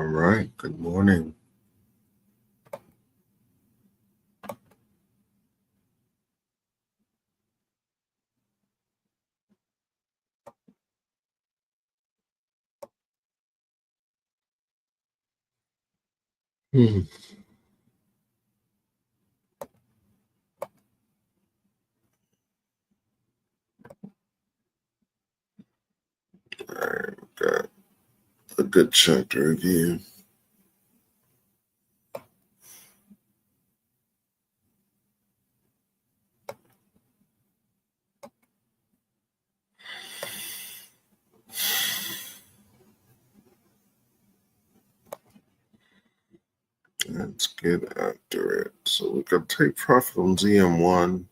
All right, good morning. Hmm. All right, got a good chart to review. Let's get after it. So we got take profit on ZM1.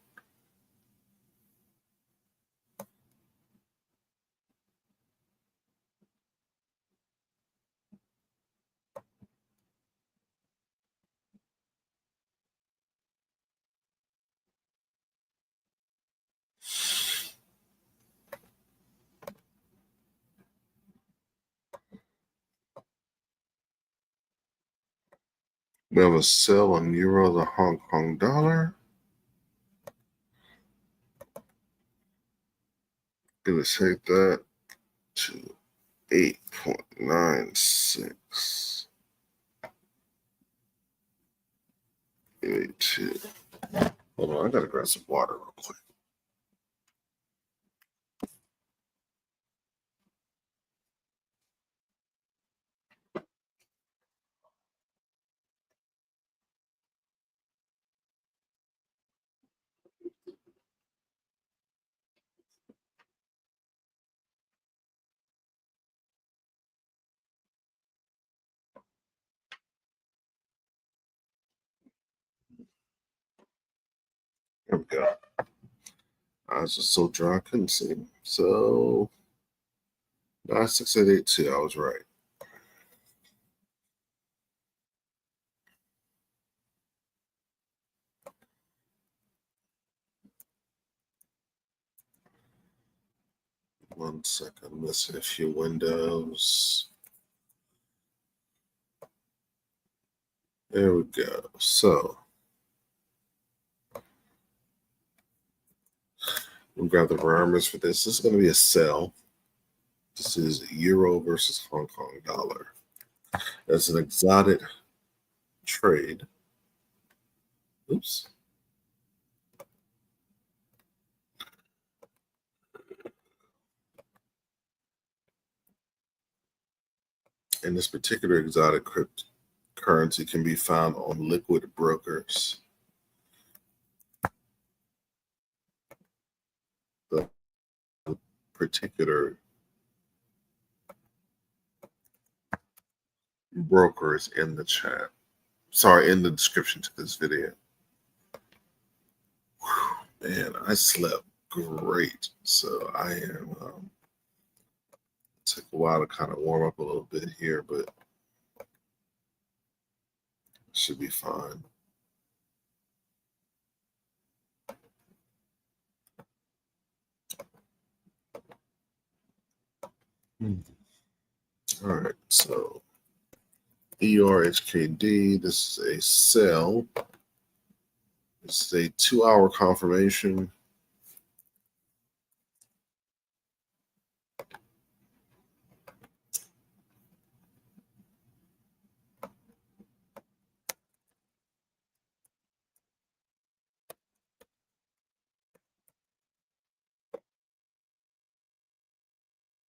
We have a sell on euro to Hong Kong dollar. Gonna take that to 8.96. 82. Hold on, I gotta grab some water real quick. There we go. Eyes are so dry I couldn't see. So 96882, I was right. One second, missing a few windows. There we go. So we'll grab the parameters for this. This is going to be a sell. This is euro versus Hong Kong dollar. That's an exotic trade. Oops. And this particular exotic cryptocurrency can be found on liquid brokers. The particular broker is in the chat. Sorry, in the description to this video. Whew, man, I slept great. So I am took a while to kind of warm up a little bit here, but should be fine. All right, so ERHKD, this is a sell. This is a 2-hour confirmation.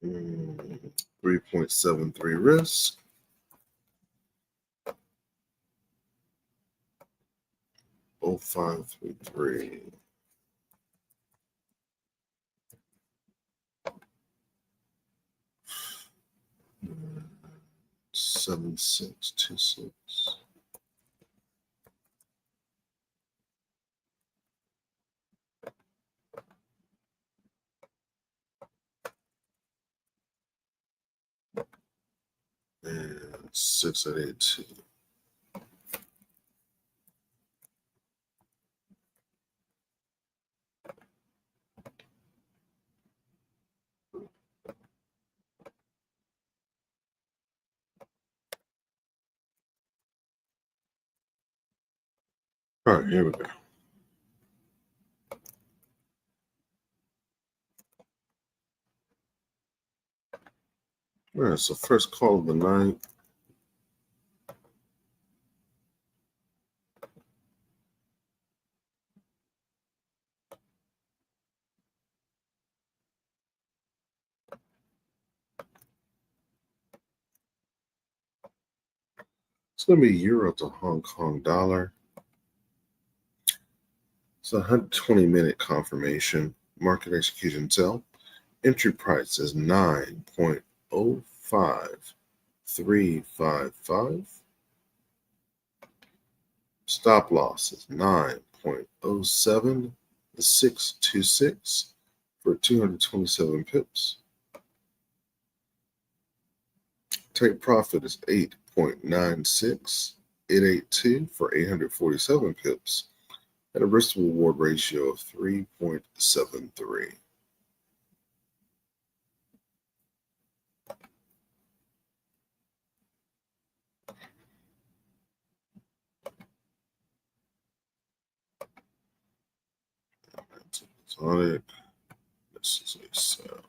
Mm, 3.73 risk. Oh, 533. 7626. And 6882. All right, here we go. All right, so first call of the night. It's going to be euro to Hong Kong dollar. It's a 120-minute confirmation. Market execution sell. Entry price is 9.05355. Stop loss is 9.07626 for 227 pips. Take profit is 8.96882 for 847 pips, and a risk to reward ratio of 3.73. Sonic, this is a sell.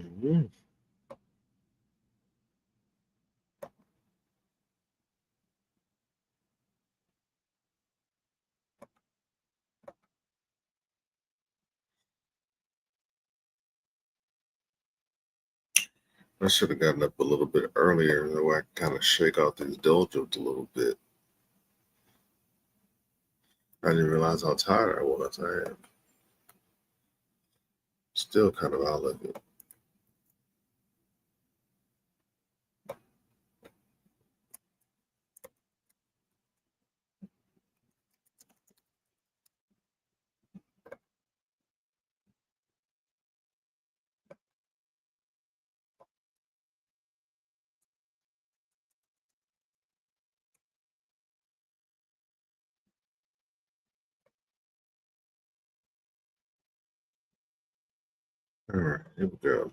Mm-hmm. I should have gotten up a little bit earlier, though I kind of shake out these doldrums a little bit. I didn't realize how tired I was. I am still kind of out of it. All right, here we go.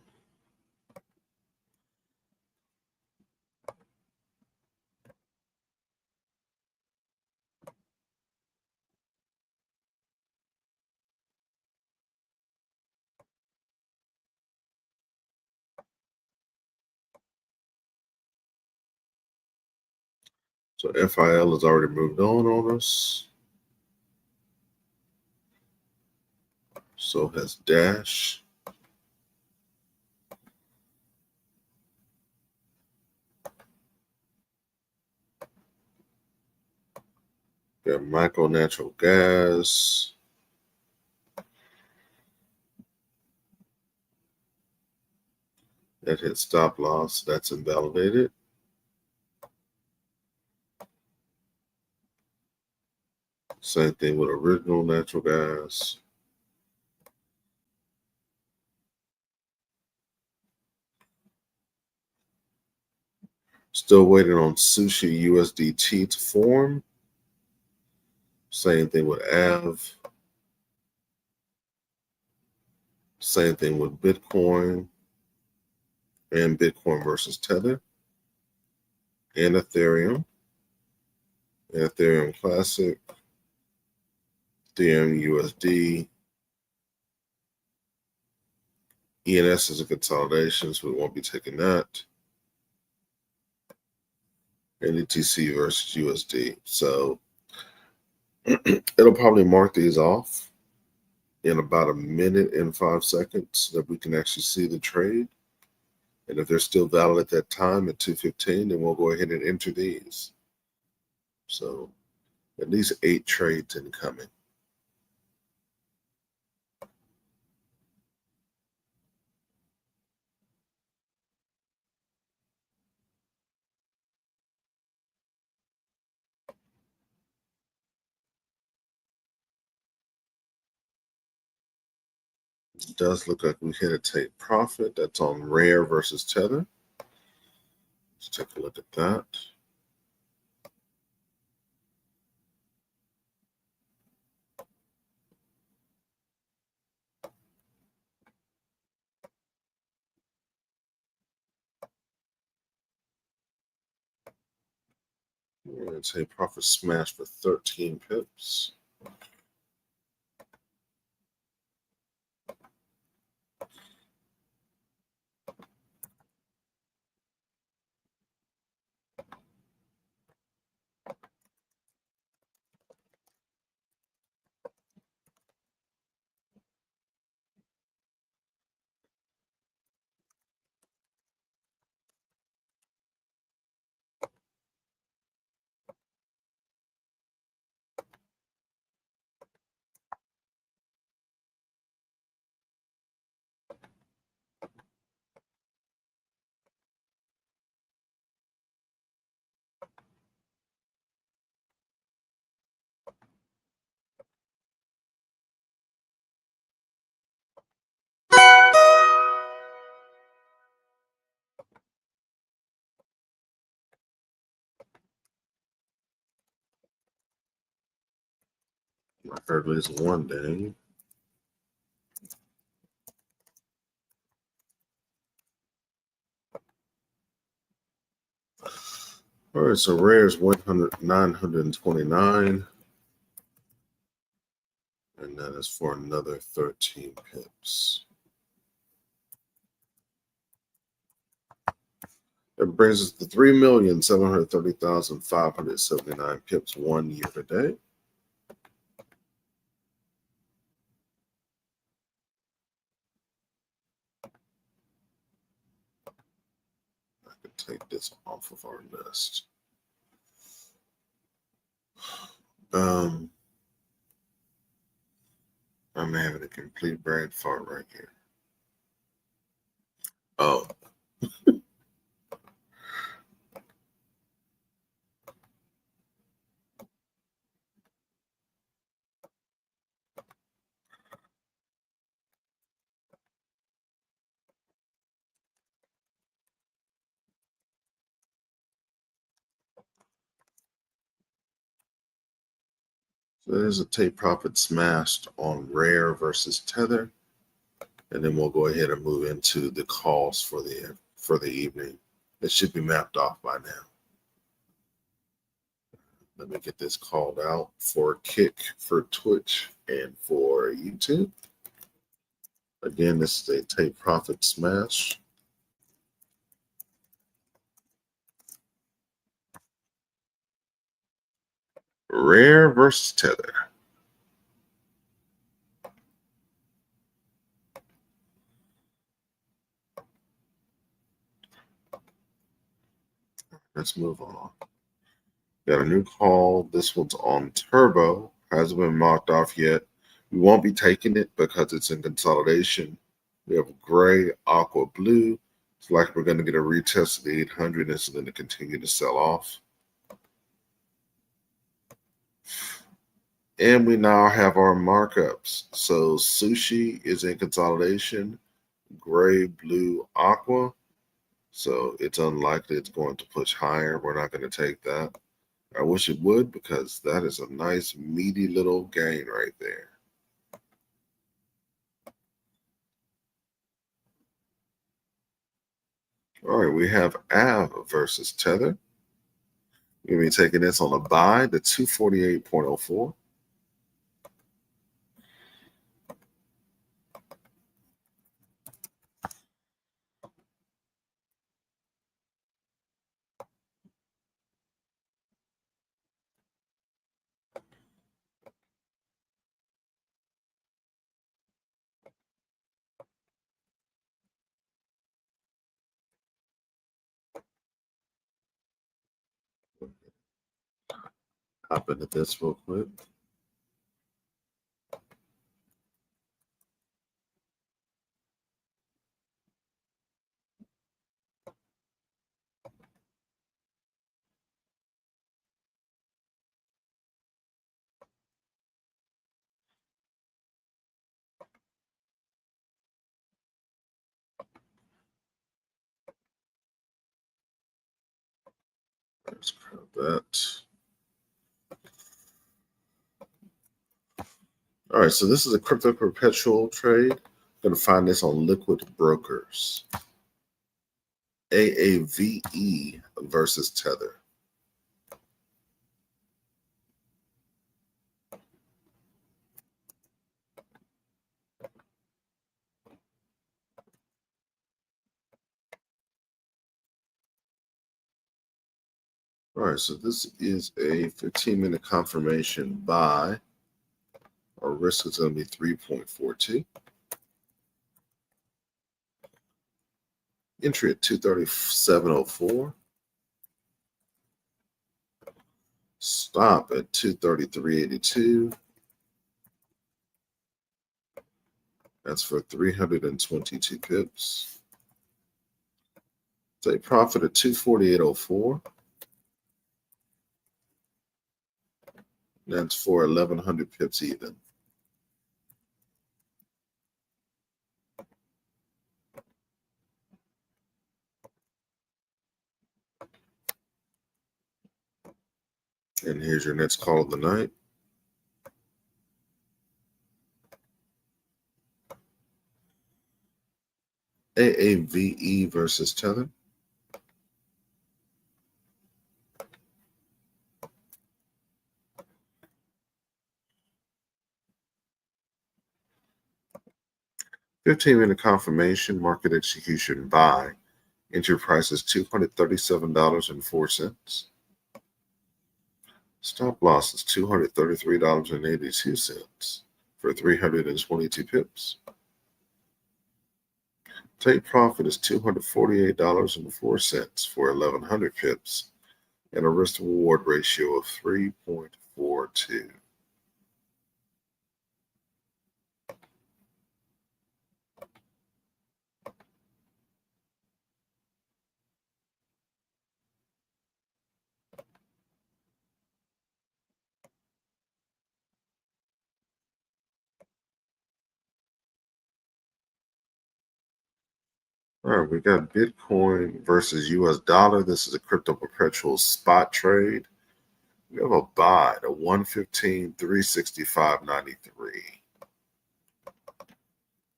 So FIL has already moved on us. So has Dash. Got Micro Natural Gas. That hit stop loss. That's invalidated. Same thing with Original Natural Gas. Still waiting on Sushi USDT to form. Same thing with AV. Same thing with Bitcoin and Bitcoin versus Tether and Ethereum. And Ethereum Classic, Ethereum USD. ENS is a consolidation, so we won't be taking that. And ETC versus USD. So it'll probably mark these off in about a minute and 5 seconds so that we can actually see the trade. And if they're still valid at that time at 2:15, then we'll go ahead and enter these. So at least 8 trades incoming. It does look like we hit a take profit. That's on Rare versus Tether. Let's take a look at that. It's a profit smash for 13 pips. I heard at least one day. All right, so rare is 929, and that is for another 13 pips. That brings us to 3,730,579 pips won year to date. I can take this off of our list. I'm having a complete brain fart right here. Oh. So there's a take profit smashed on rare versus tether. And then we'll go ahead and move into the calls for the evening. It should be mapped off by now. Let me get this called out for Kick, for Twitch, and for YouTube. Again, this is a take profit smash. Rare versus tether. Let's move on. Got a new call. This one's on turbo. Hasn't been marked off yet. We won't be taking it because it's in consolidation. We have gray, aqua, blue. It's like we're going to get a retest of the 800 and it's going to continue to sell off. And we now have our markups. So sushi is in consolidation, gray, blue, aqua. So it's unlikely it's going to push higher. We're not going to take that. I wish it would because that is a nice meaty little gain right there. All right, we have AV versus Tether. We're going to be taking this on a buy, the 248.04. Hop into this real quick. Let's grab that. All right, so this is a crypto perpetual trade. Going to find this on Liquid Brokers. AAVE versus Tether. All right, so this is a 15-minute confirmation buy. Our risk is going to be 3.42. Entry at 237.04. Stop at 233.82. That's for 322 pips. Take profit at 248.04. That's for 1,100 pips even. And here's your next call of the night. AAVE versus Tether. $15-minute confirmation, market execution buy. Entry price is $237.04. Stop loss is $233.82 for 322 pips. Take profit is $248.04 for 1,100 pips and a risk to reward ratio of 3.42. All right, we got Bitcoin versus US dollar. This is a crypto perpetual spot trade. We have a buy at 115,365.93.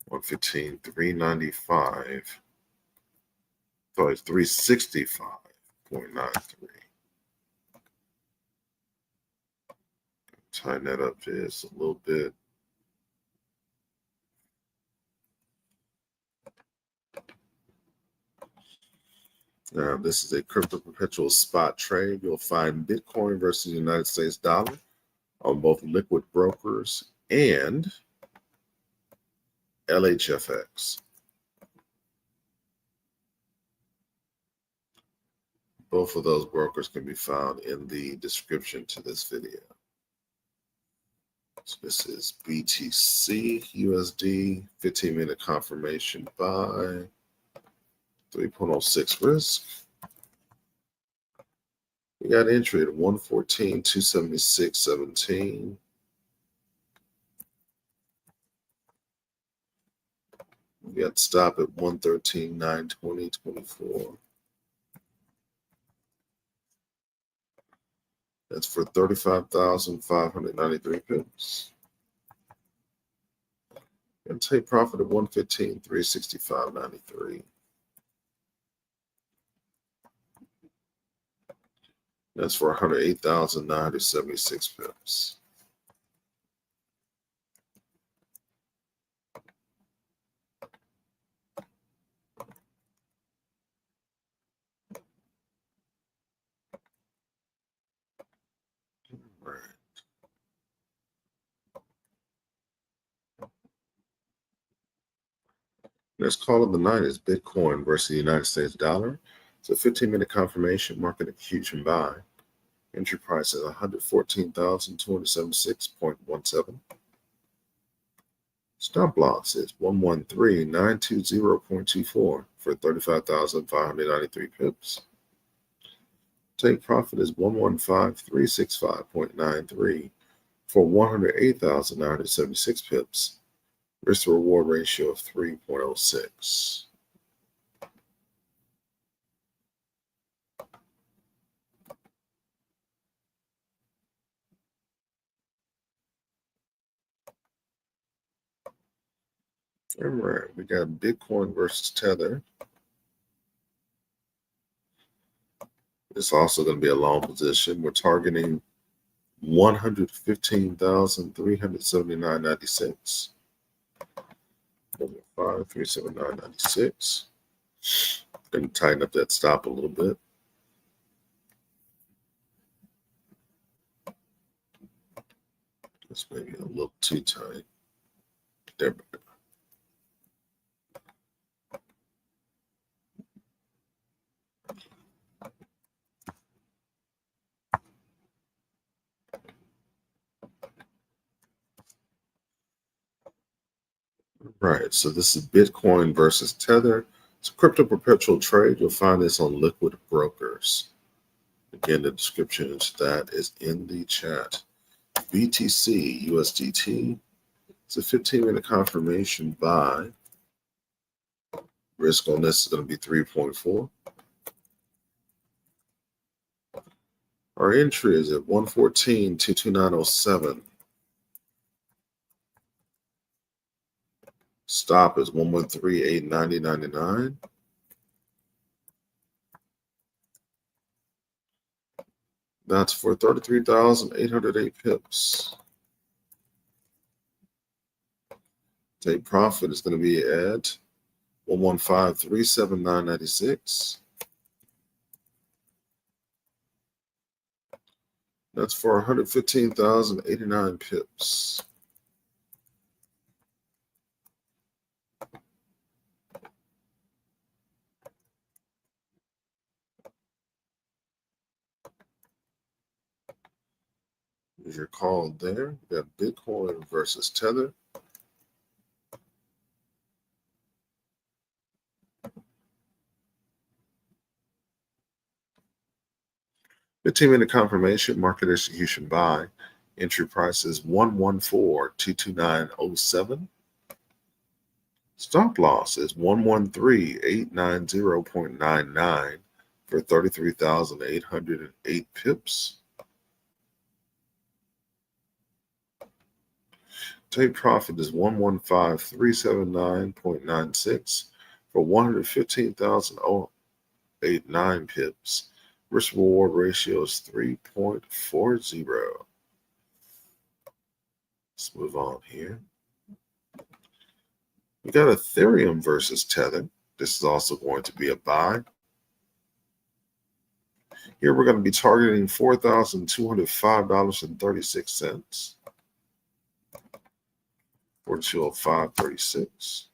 115,395. So it's 365.93. Tighten that up just a little bit. Now, this is a crypto perpetual spot trade. You'll find Bitcoin versus the United States dollar on both liquid brokers and LHFX. Both of those brokers can be found in the description to this video. So this is BTC USD, 15-minute confirmation buy, 3.06 risk. We got entry at 114,276.17. We got stop at 113,920.24. That's for 35,593 pips. And take profit at 115,365.93. That's for 108,976 pips. All right. Next call of the night is Bitcoin versus the United States dollar. It's a 15-minute confirmation, market execution buy. Entry price is 114,276.17. Stop loss is 113,920.24 for 35,593 pips. Take profit is 115,365.93 for 108,976 pips. Risk to reward ratio of 3.06. All right, we got Bitcoin versus Tether. It's also going to be a long position. We're targeting 115,379.96. 379.96. Going to tighten up that stop a little bit. It's maybe a little too tight. There we go. Right, so this is Bitcoin versus Tether. It's a crypto perpetual trade. You'll find this on Liquid Brokers. Again, the description to that is in the chat. BTC USDT. It's a 15-minute confirmation buy. Risk on this is going to be 3.4. Our entry is at 114.22907. Stop is 113.890.99. That's for 33,808 pips. Take profit is going to be at 115.379.96. That's for 115,089 pips. Here's your call there. We got Bitcoin versus Tether. The 15-minute confirmation, market execution buy. Entry price is 114.22907. Stop loss is 113.890.99 for 33,808 pips. Take profit is 115.379.96 for 115,089 pips. Risk reward ratio is 3.40. Let's move on here. We got Ethereum versus Tether. This is also going to be a buy. Here we're going to be targeting $4,205.36. 4,205.36.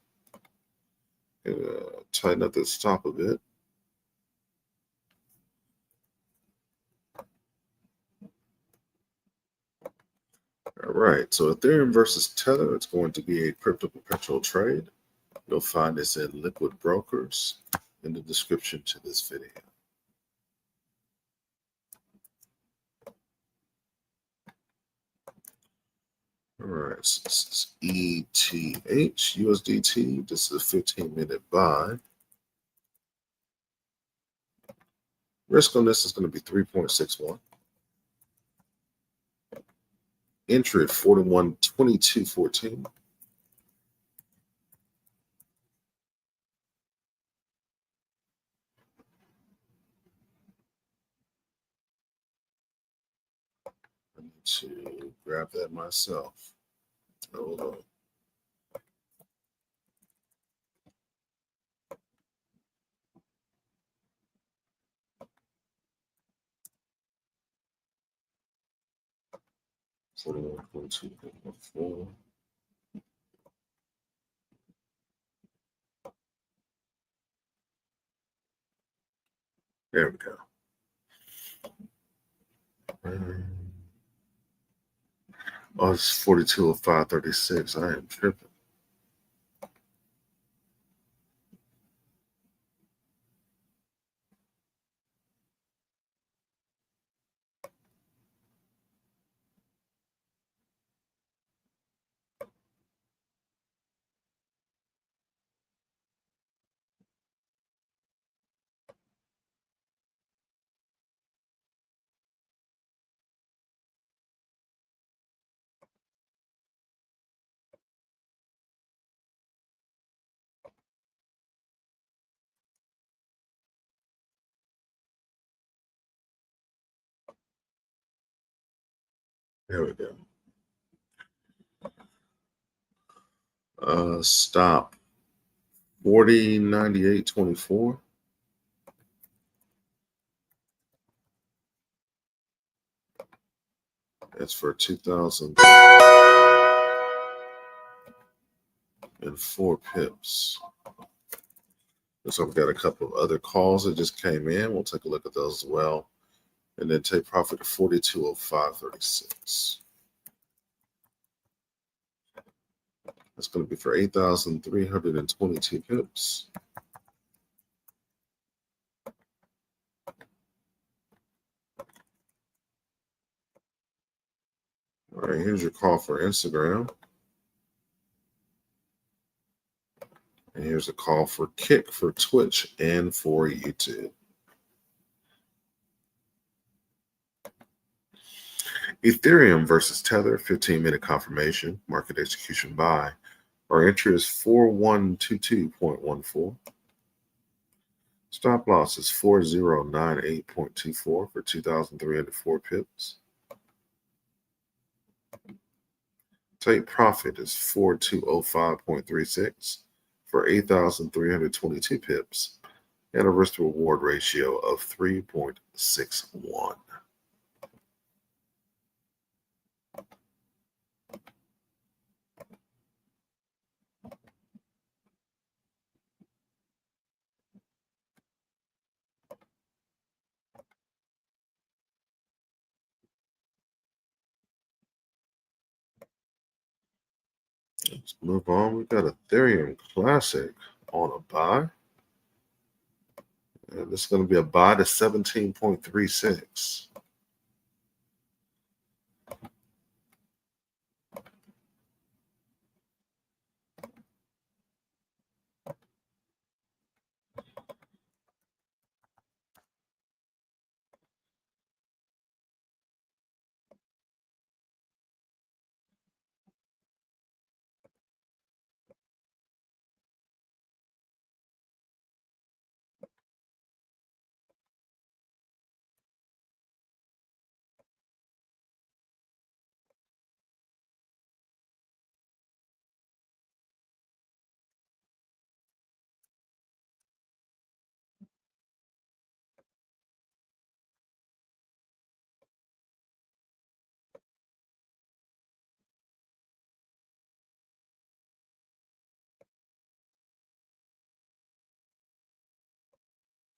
Tighten up the stop a bit. All right, so Ethereum versus Tether, it's going to be a crypto perpetual trade. You'll find this in Liquid Brokers in the description to this video. All right, so this is ETH USDT. This is a 15-minute buy. Risk on this is going to be 3.61. Entry at 41.2214. I need to grab that myself. Hold on. There we go. Oh, it's 42.0536. I am tripping. There we go. Stop 40.9824. It's for 2,004 pips. So we've got a couple of other calls that just came in. We'll take a look at those as well. And then take profit of 4205.36. That's going to be for 8,322 pips. All right, here's your call for Instagram. And here's a call for Kick for Twitch and for YouTube. Ethereum versus Tether, 15-minute confirmation, market execution buy. Our entry is 4122.14. Stop loss is 4098.24 for 2,304 pips. Take profit is 4205.36 for 8,322 pips and a risk to reward ratio of 3.61. Let's move on. We've got Ethereum Classic on a buy. And this is going to be a buy to 17.36.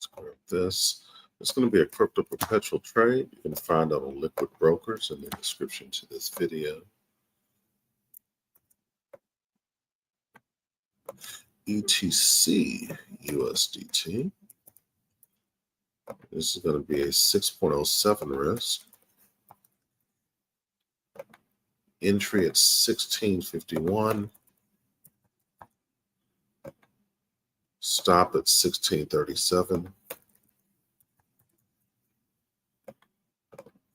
Let's grab this. It's going to be a crypto perpetual trade. You can find out on Liquid Brokers in the description to this video. ETC USDT. This is going to be a 6.07 risk. Entry at 1651. Stop at 1637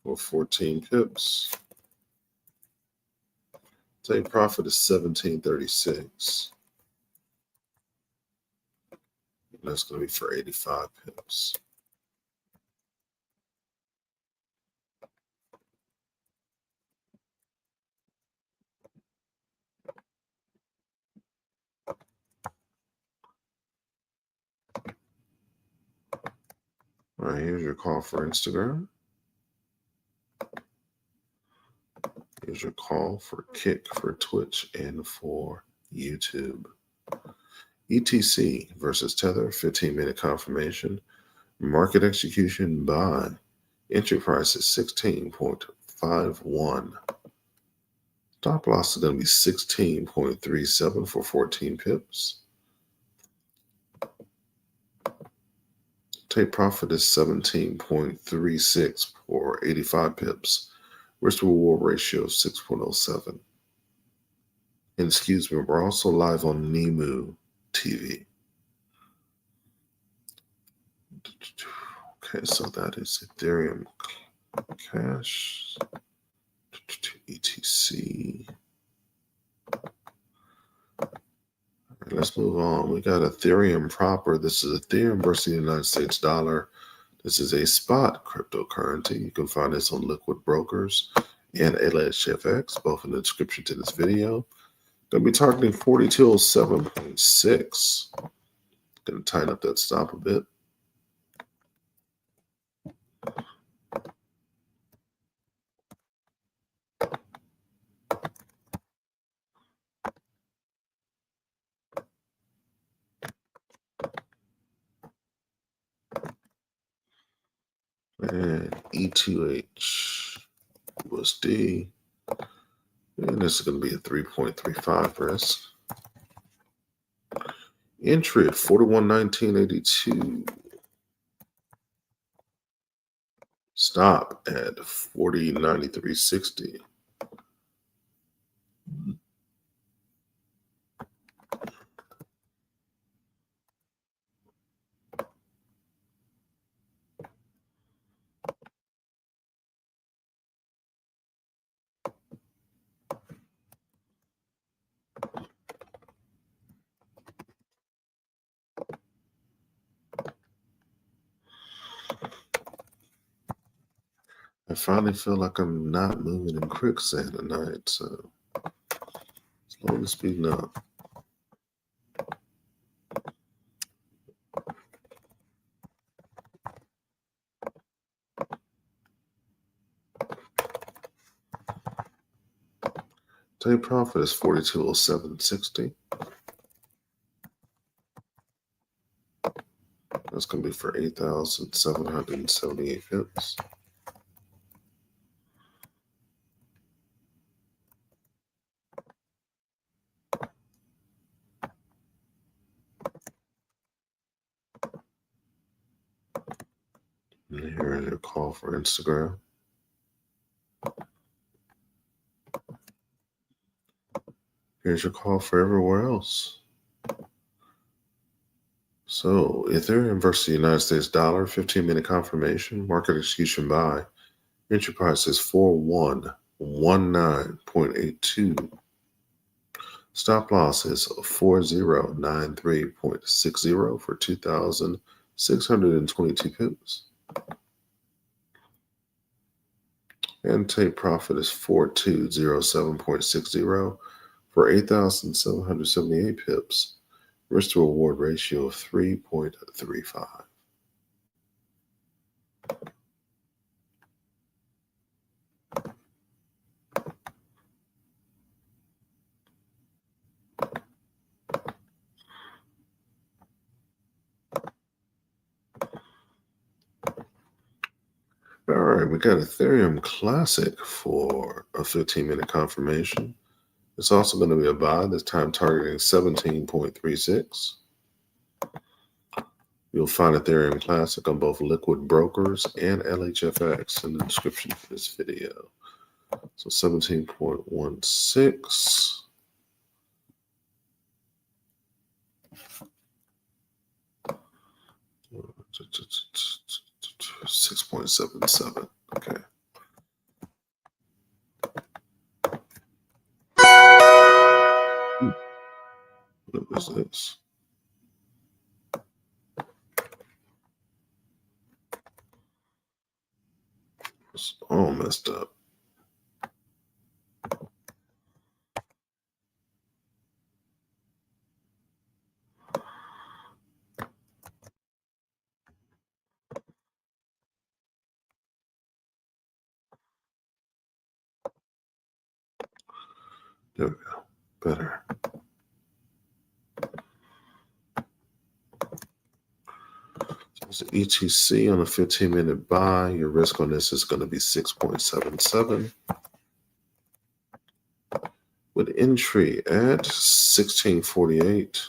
for 14 pips. Take profit is 1736. And that's going to be for 85 pips. All right, here's your call for Instagram. Here's your call for Kick for Twitch and for YouTube. ETC versus Tether, 15-minute confirmation. Market execution buy. Entry price is 16.51. Stop loss is going to be 16.37 for 14 pips. Take profit is 17.36 for 85 pips. Risk to reward ratio of 6.07. And excuse me, we're also live on Nemu TV. Okay, so that is Ethereum Cash, ETC. Right, let's move on. We got Ethereum proper. This is Ethereum versus the United States dollar. This is a spot cryptocurrency. You can find this on Liquid Brokers and LHFX, both in the description to this video. Going to be targeting 4207.6. Going to tighten up that stop a bit. E2H USD. And this is going to be a 3.35 risk. Entry at 41.1982. Stop at 40.9360. I finally feel like I'm not moving in quicksand tonight, so slowly speeding up. Take profit is 42.0760. That's going to be for 8,778 pips. And here is your call for Instagram. Here's your call for everywhere else. So Ethereum versus the United States dollar, 15-minute confirmation, market execution buy. Entry price is 4119.82. Stop loss is 4093.60 for 2,622 pips. And take profit is 4207.60 for 8,778 pips. Risk to reward ratio of 3.35. All right, we got Ethereum Classic for a 15-minute confirmation. It's also going to be a buy, this time targeting 17.36. You'll find Ethereum Classic on both Liquid Brokers and LHFX in the description for this video. So 17.16. 6.77. Okay. What is this? It's all messed up. There we go. Better. So ETC on a 15-minute buy. Your risk on this is going to be 6.77. With entry at 1648.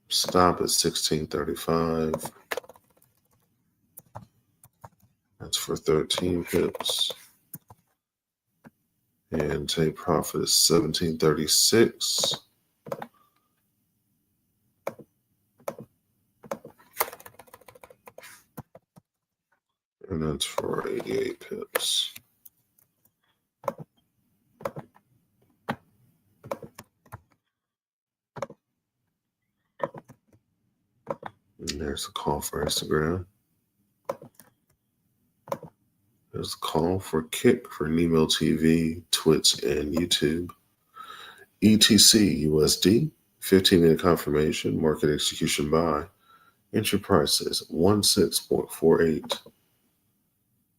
Stop at 1635. That's for 13 pips. And take profit is 1736. And that's for 88 pips. And there's a call for Instagram. There's a call for Kick for Nemo TV, Twitch, and YouTube. ETC USD, 15-minute confirmation, market execution buy. Entry price is 16.48.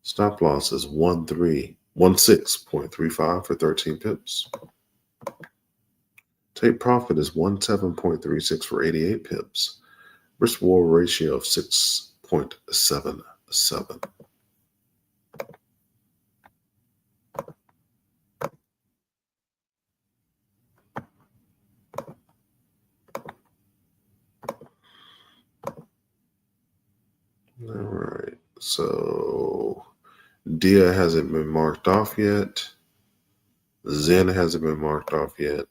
Stop loss is 16.35 for 13 pips. Take profit is 17.36 for 88 pips. Risk reward ratio of 6.05. 0.77. All right, so DIA hasn't been marked off yet. Zen hasn't been marked off yet.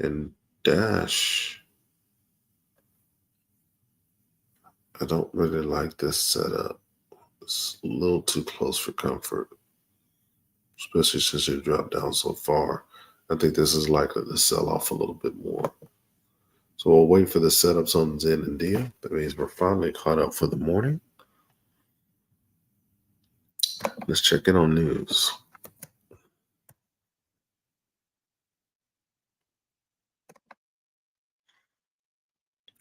And Dash, I don't really like this setup. It's a little too close for comfort, especially since it dropped down so far. I think this is likely to sell off a little bit more. So we'll wait for the setups on Zen and DIA. That means we're finally caught up for the morning. Let's check in on news.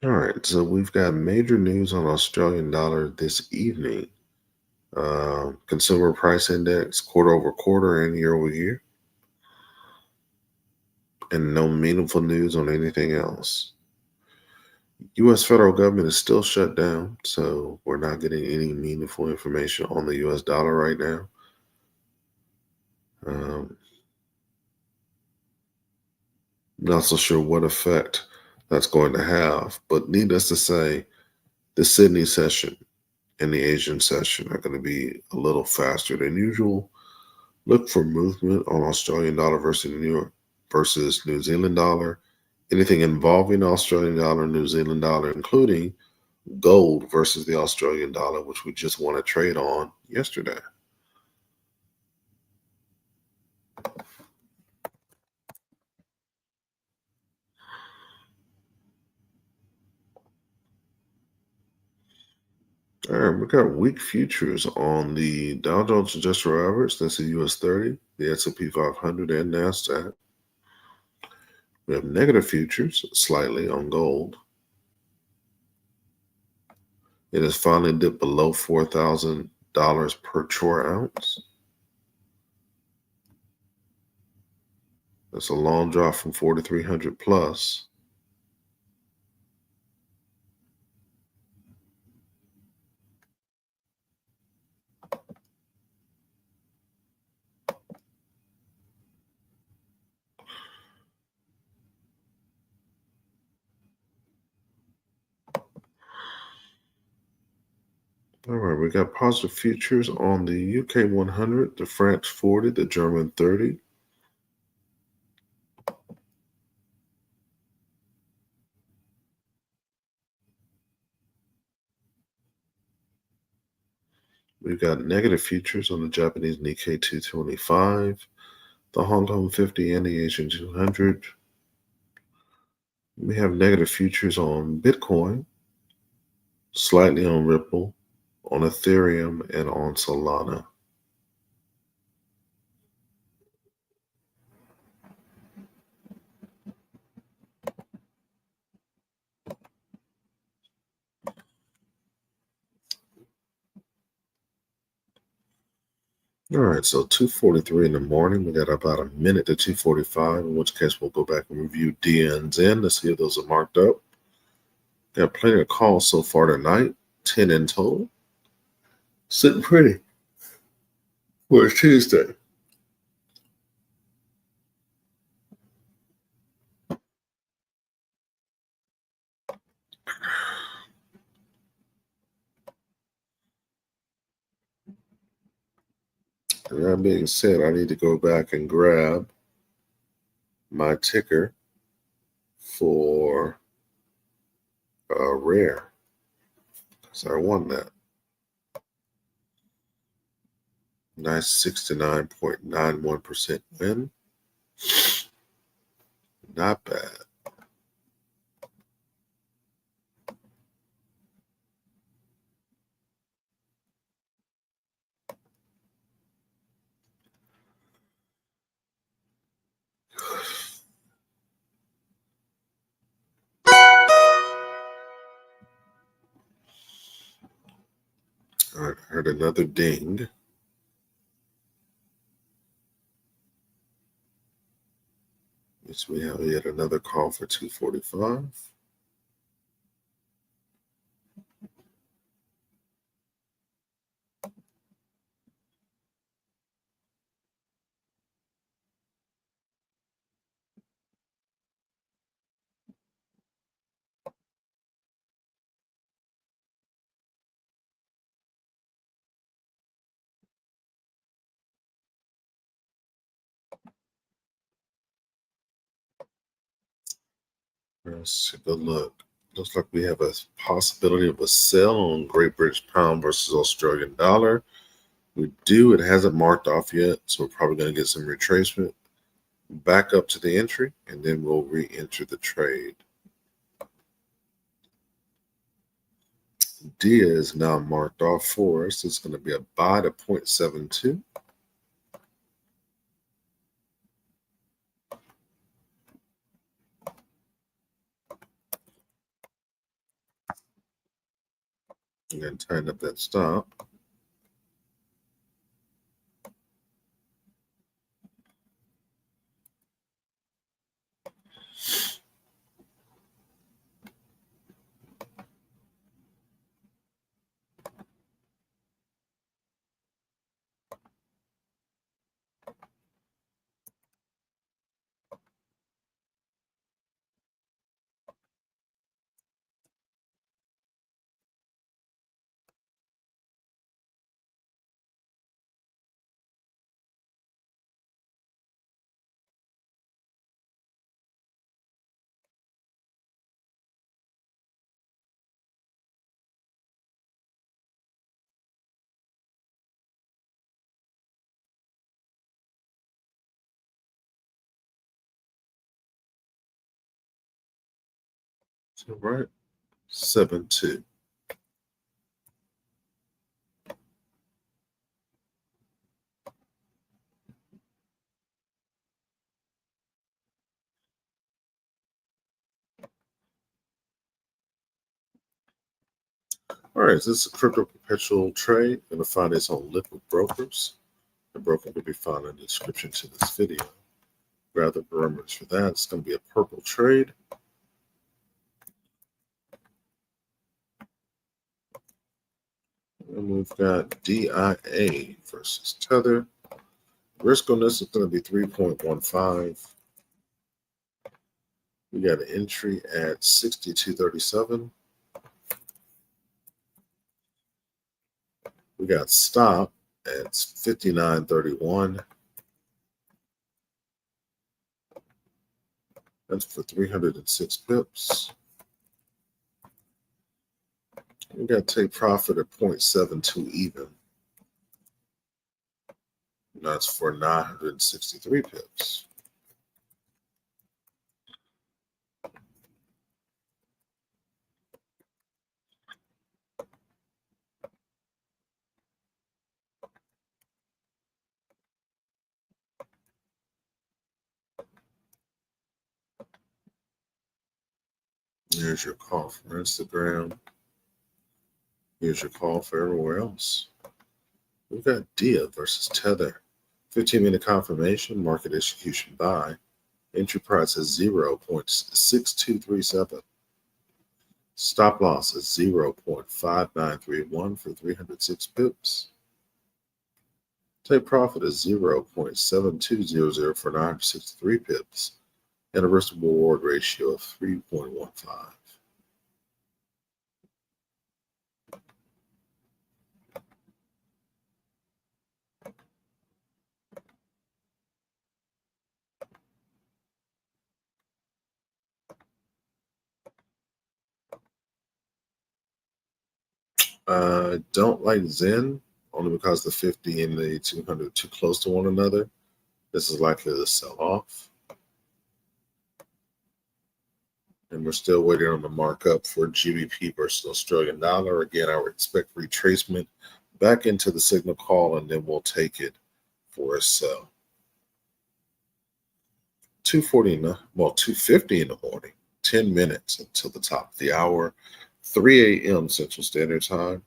All right, so we've got major news on Australian dollar this evening. Consumer price index quarter over quarter and year over year. And no meaningful news on anything else. U.S. federal government is still shut down, so we're not getting any meaningful information on the U.S. dollar right now. Not so sure what effect that's going to have, but needless to say, the Sydney session and the Asian session are going to be a little faster than usual. Look for movement on Australian dollar versus New Zealand dollar. Anything involving Australian dollar, New Zealand dollar, including gold versus the Australian dollar, which we just want to trade on yesterday. All right, we got weak futures on the Dow Jones Industrial Average. That's the US 30, the S&P 500, and NASDAQ. We have negative futures slightly on gold. It has finally dipped below $4,000 per troy ounce. That's a long drop from 4,300 plus. All right, we got positive futures on the UK 100, the French 40, the German 30. We've got negative futures on the Japanese Nikkei 225, the Hong Kong 50, and the Asian 200. We have negative futures on Bitcoin, slightly on Ripple, on Ethereum, and on Solana. All right, so 2:43 in the morning. We got about a minute to 2:45, in which case we'll go back and review DIA and Zen to see if those are marked up. Got plenty of calls so far tonight, 10 in total. Sitting pretty for a Tuesday. And that being said, I need to go back and grab my ticker for rare, because I won that. Nice 69.91% win. Not bad. All right, I heard another ding. Next, we have yet another call for 245. Let's take a look. Looks like we have a possibility of a sell on Great British Pound versus Australian dollar. We do. It hasn't marked off yet, so we're probably going to get some retracement back up to the entry, and then we'll re-enter the trade. DIA is now marked off for us. It's going to be a buy to 0.72. And then tighten up that stop. So right, 7.2. All right, so this is a crypto perpetual trade. You're going to find this on Liquid Brokers. The broker will be found in the description to this video. Grab the parameters for that. It's going to be a purple trade. And we've got DIA versus Tether. Risk on this is going to be 3.15. We got an entry at 62.37. We got stop at 59.31. That's for 306 pips. We got take profit at 0.72 even. And that's for 963 pips. Here's your call for Instagram. Here's your call for everywhere else. We've got DIA versus Tether. 15-minute confirmation, market execution buy. Entry price is 0.6237. Stop loss is 0.5931 for 306 pips. Take profit is 0.7200 for 963 pips. And a risk reward ratio of 3.15. I don't like Zen, only because the 50 and the 200 are too close to one another. This is likely to sell off. And we're still waiting on the markup for GBP versus Australian dollar. Again, I would expect retracement back into the signal call, and then we'll take it for a sell. 2:40, well, 2:50 in the morning, 10 minutes until the top of the hour, 3 a.m. Central Standard Time.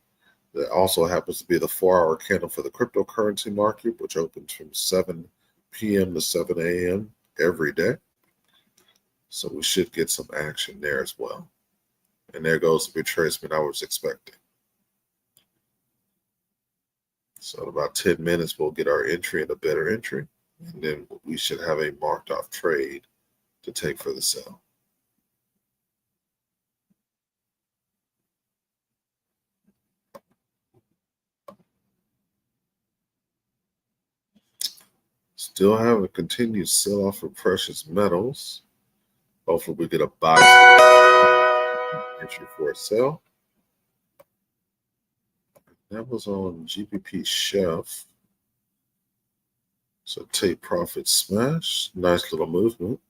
That also happens to be the 4-hour candle for the cryptocurrency market, which opens from 7 p.m. to 7 a.m. every day. So we should get some action there as well. And there goes the retracement I was expecting. So in about 10 minutes, we'll get our entry and a better entry. And then we should have a marked off trade to take for the sell. Still have a continued sell off of precious metals. Hopefully we get a buy entry for a sell. That was on GBP Chef. So take profit smash. Nice little movement.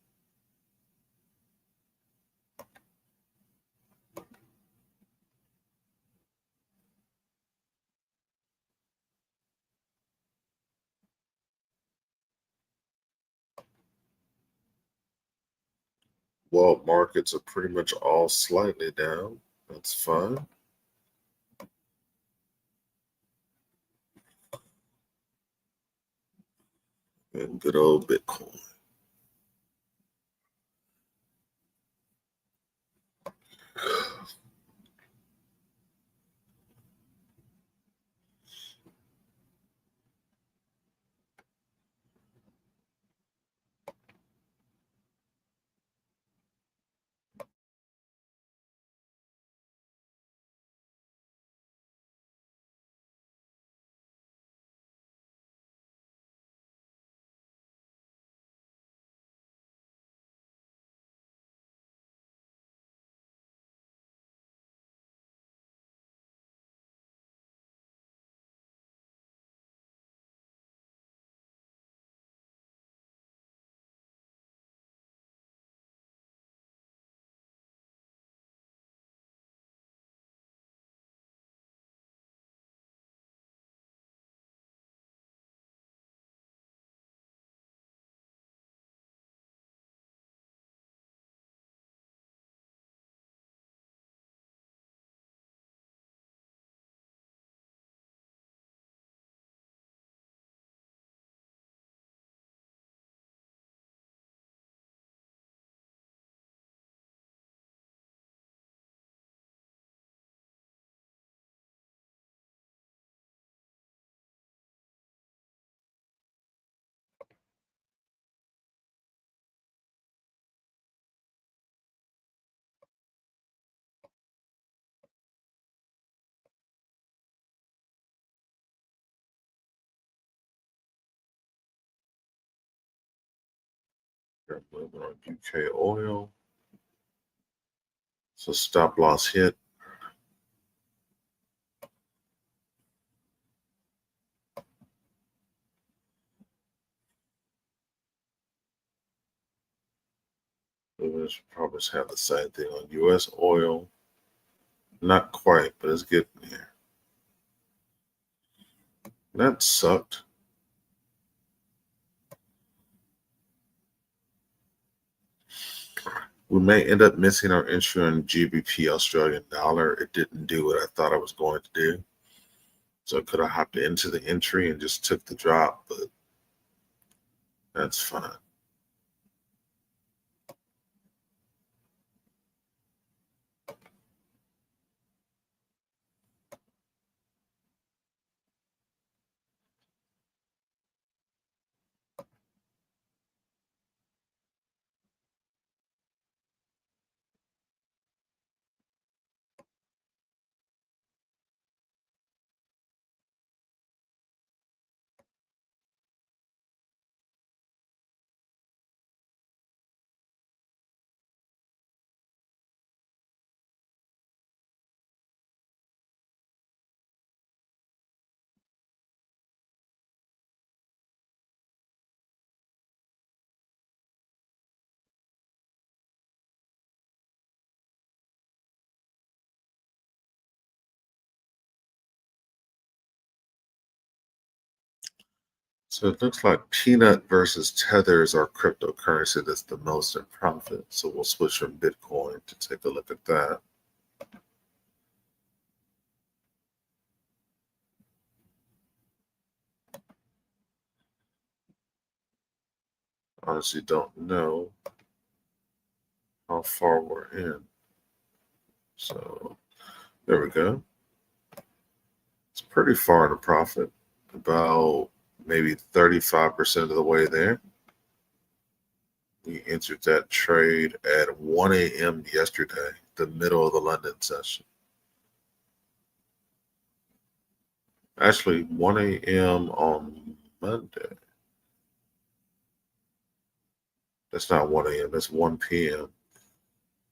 World markets are pretty much all slightly down. That's fine. And good old Bitcoin. Got a little bit on UK oil. So stop loss hit. We should probably have the same thing on US oil. Not quite, but it's getting there. That sucked. We may end up missing our entry on GBP Australian dollar. It didn't do what I thought I was going to do. So I could have hopped into the entry and just took the drop, but that's fine. So it looks like Peanut versus Tether is our cryptocurrency that's the most in profit. So we'll switch from Bitcoin to take a look at that. Honestly, don't know. how far we're in. So there we go. It's pretty far to profit, about maybe 35% of the way there. We entered that trade at 1 a.m. yesterday, the middle of the London session. Actually, 1 a.m. on Monday. That's not 1 a.m., that's 1 p.m.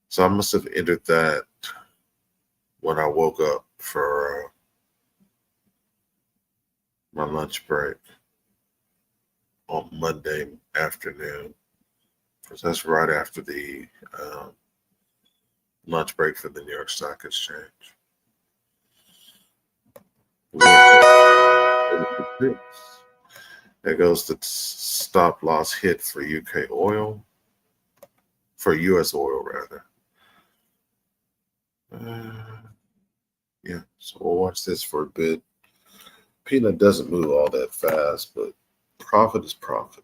So I must have entered that when I woke up for my lunch break on Monday afternoon, because that's right after the lunch break for the New York Stock Exchange. There goes the stop loss hit for UK oil, for US oil rather. Yeah, so we'll watch this for a bit. Peanut doesn't move all that fast, but profit is profit.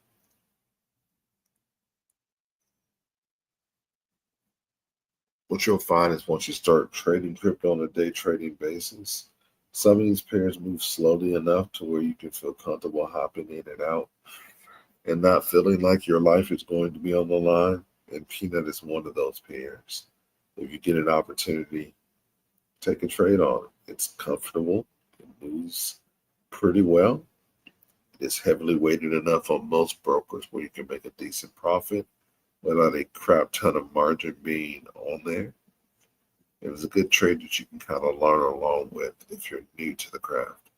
What you'll find is once you start trading crypto on a day trading basis, some of these pairs move slowly enough to where you can feel comfortable hopping in and out and not feeling like your life is going to be on the line. And Peanut is one of those pairs. If you get an opportunity, take a trade on it. It's comfortable. It moves pretty well. It's heavily weighted enough on most brokers where you can make a decent profit without a crap ton of margin being on there. It was a good trade that you can kind of learn along with if you're new to the craft.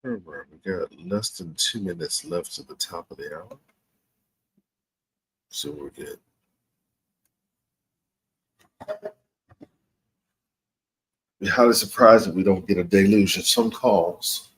Remember, we got less than 2 minutes left to the top of the hour. So we're good. Be highly surprised if we don't get a deluge of some calls.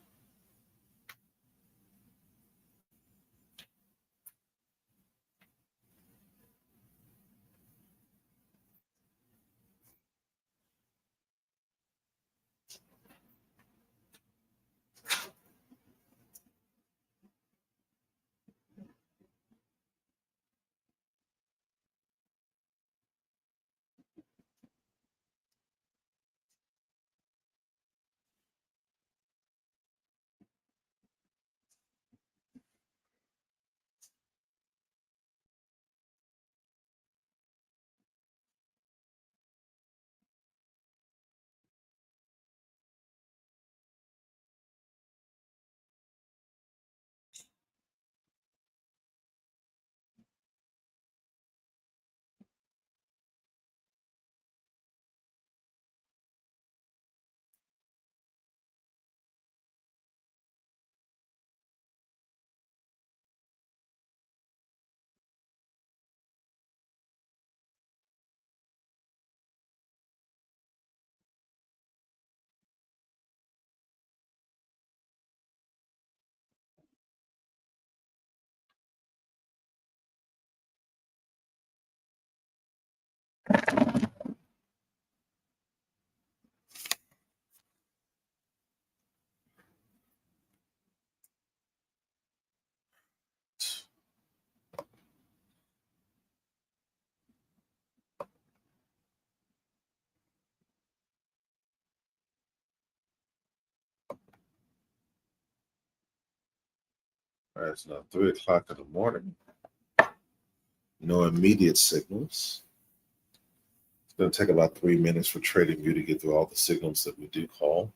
All right, it's now 3 o'clock in the morning. No immediate signals. It's going to take about 3 minutes for TradingView to get through all the signals that we do call.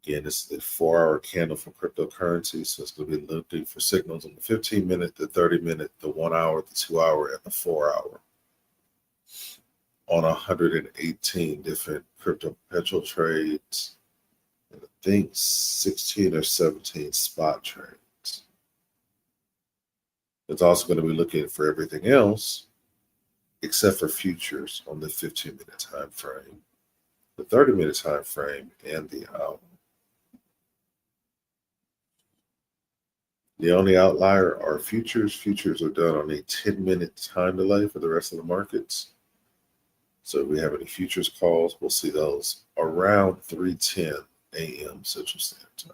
Again, this is the 4-hour candle for cryptocurrency. So it's going to be looking for signals on the 15-minute, the 30-minute, the 1 hour, the 2 hour, and the 4 hour on 118 different crypto perpetual trades. And I think 16 or 17 spot trades. It's also going to be looking for everything else except for futures on the 15-minute time frame, the 30-minute time frame, and the hour. The only outlier are futures. Futures are done on a 10-minute time delay for the rest of the markets. So if we have any futures calls, we'll see those around 3:10 a.m. Central Standard Time.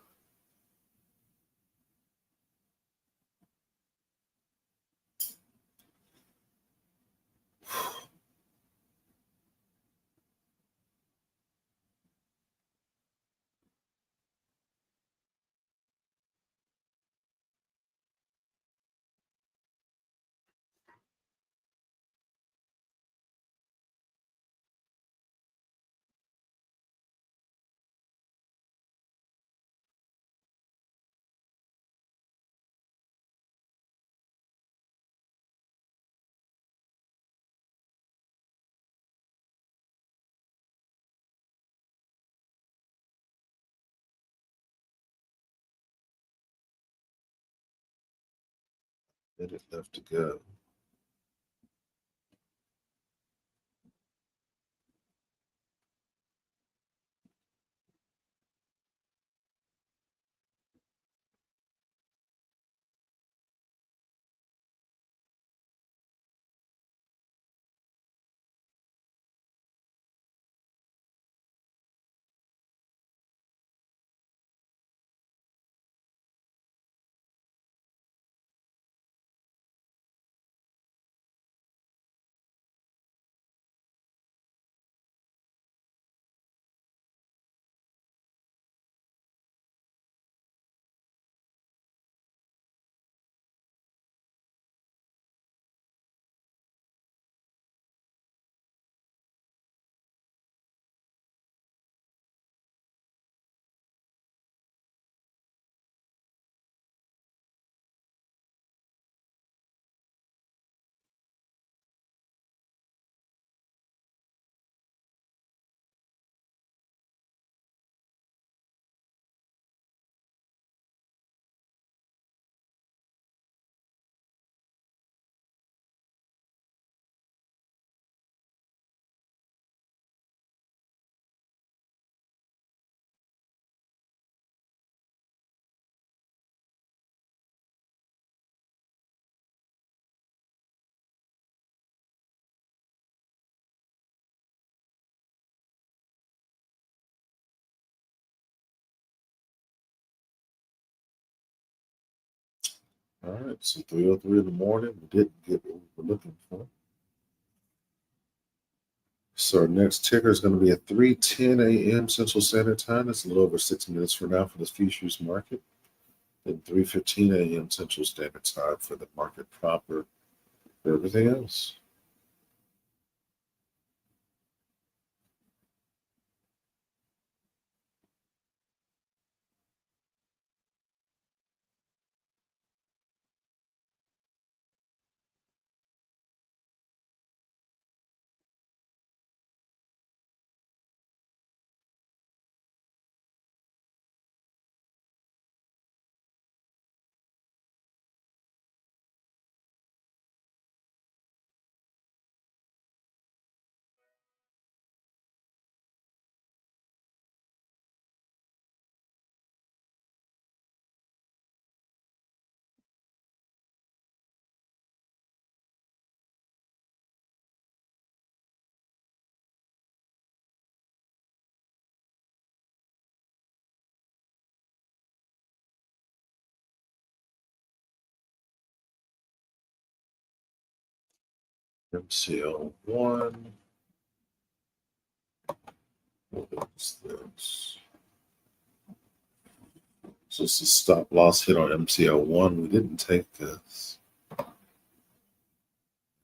Minute left to go. All right, so 3:03 in the morning, we didn't get what we were looking for. So our next ticker is going to be at 3:10 a.m. Central Standard Time. That's a little over 6 minutes from now for the futures market. Then 3:15 a.m. Central Standard Time for the market proper. For everything else. MCL1. What is this? So it's a stop loss hit on MCL1. We didn't take this.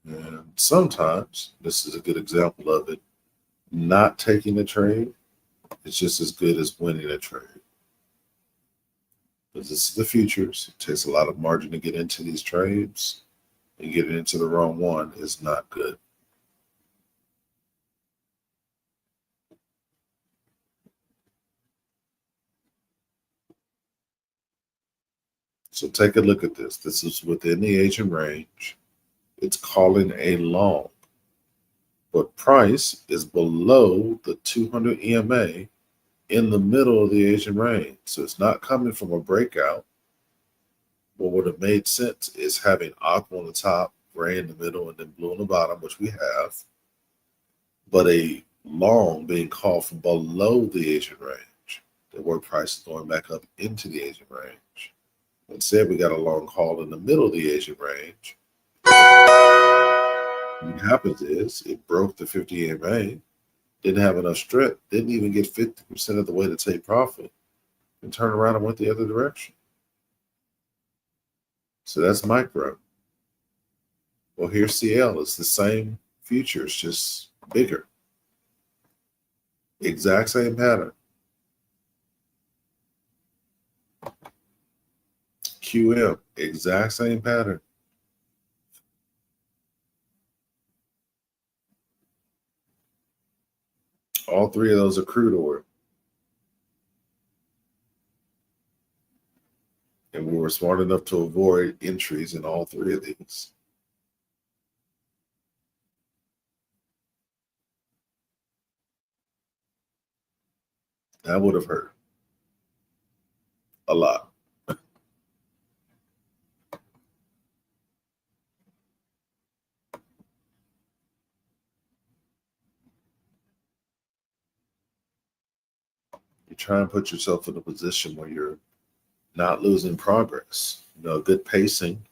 And sometimes, this is a good example of it, not taking a trade is just as good as winning a trade. Because this is the futures. It takes a lot of margin to get into these trades, and getting into the wrong one is not good. So take a look at this. This is within the Asian range. It's calling a long, but price is below the 200 EMA in the middle of the Asian range. So it's not coming from a breakout. What would have made sense is having aqua on the top, gray in the middle, and then blue on the bottom, which we have, but a long being called from below the Asian range. The word price is going back up into the Asian range. Instead, we got a long call in the middle of the Asian range. What happens is it broke the 50 EMA, didn't have enough strength, didn't even get 50% of the way to take profit, and turned around and went the other direction. So that's micro. Well, here's CL. It's the same futures, just bigger. Exact same pattern. QM, exact same pattern. All three of those are crude oil. And we were smart enough to avoid entries in all three of these. That would have hurt a lot. You try and put yourself in a position where you're not losing progress. Good pacing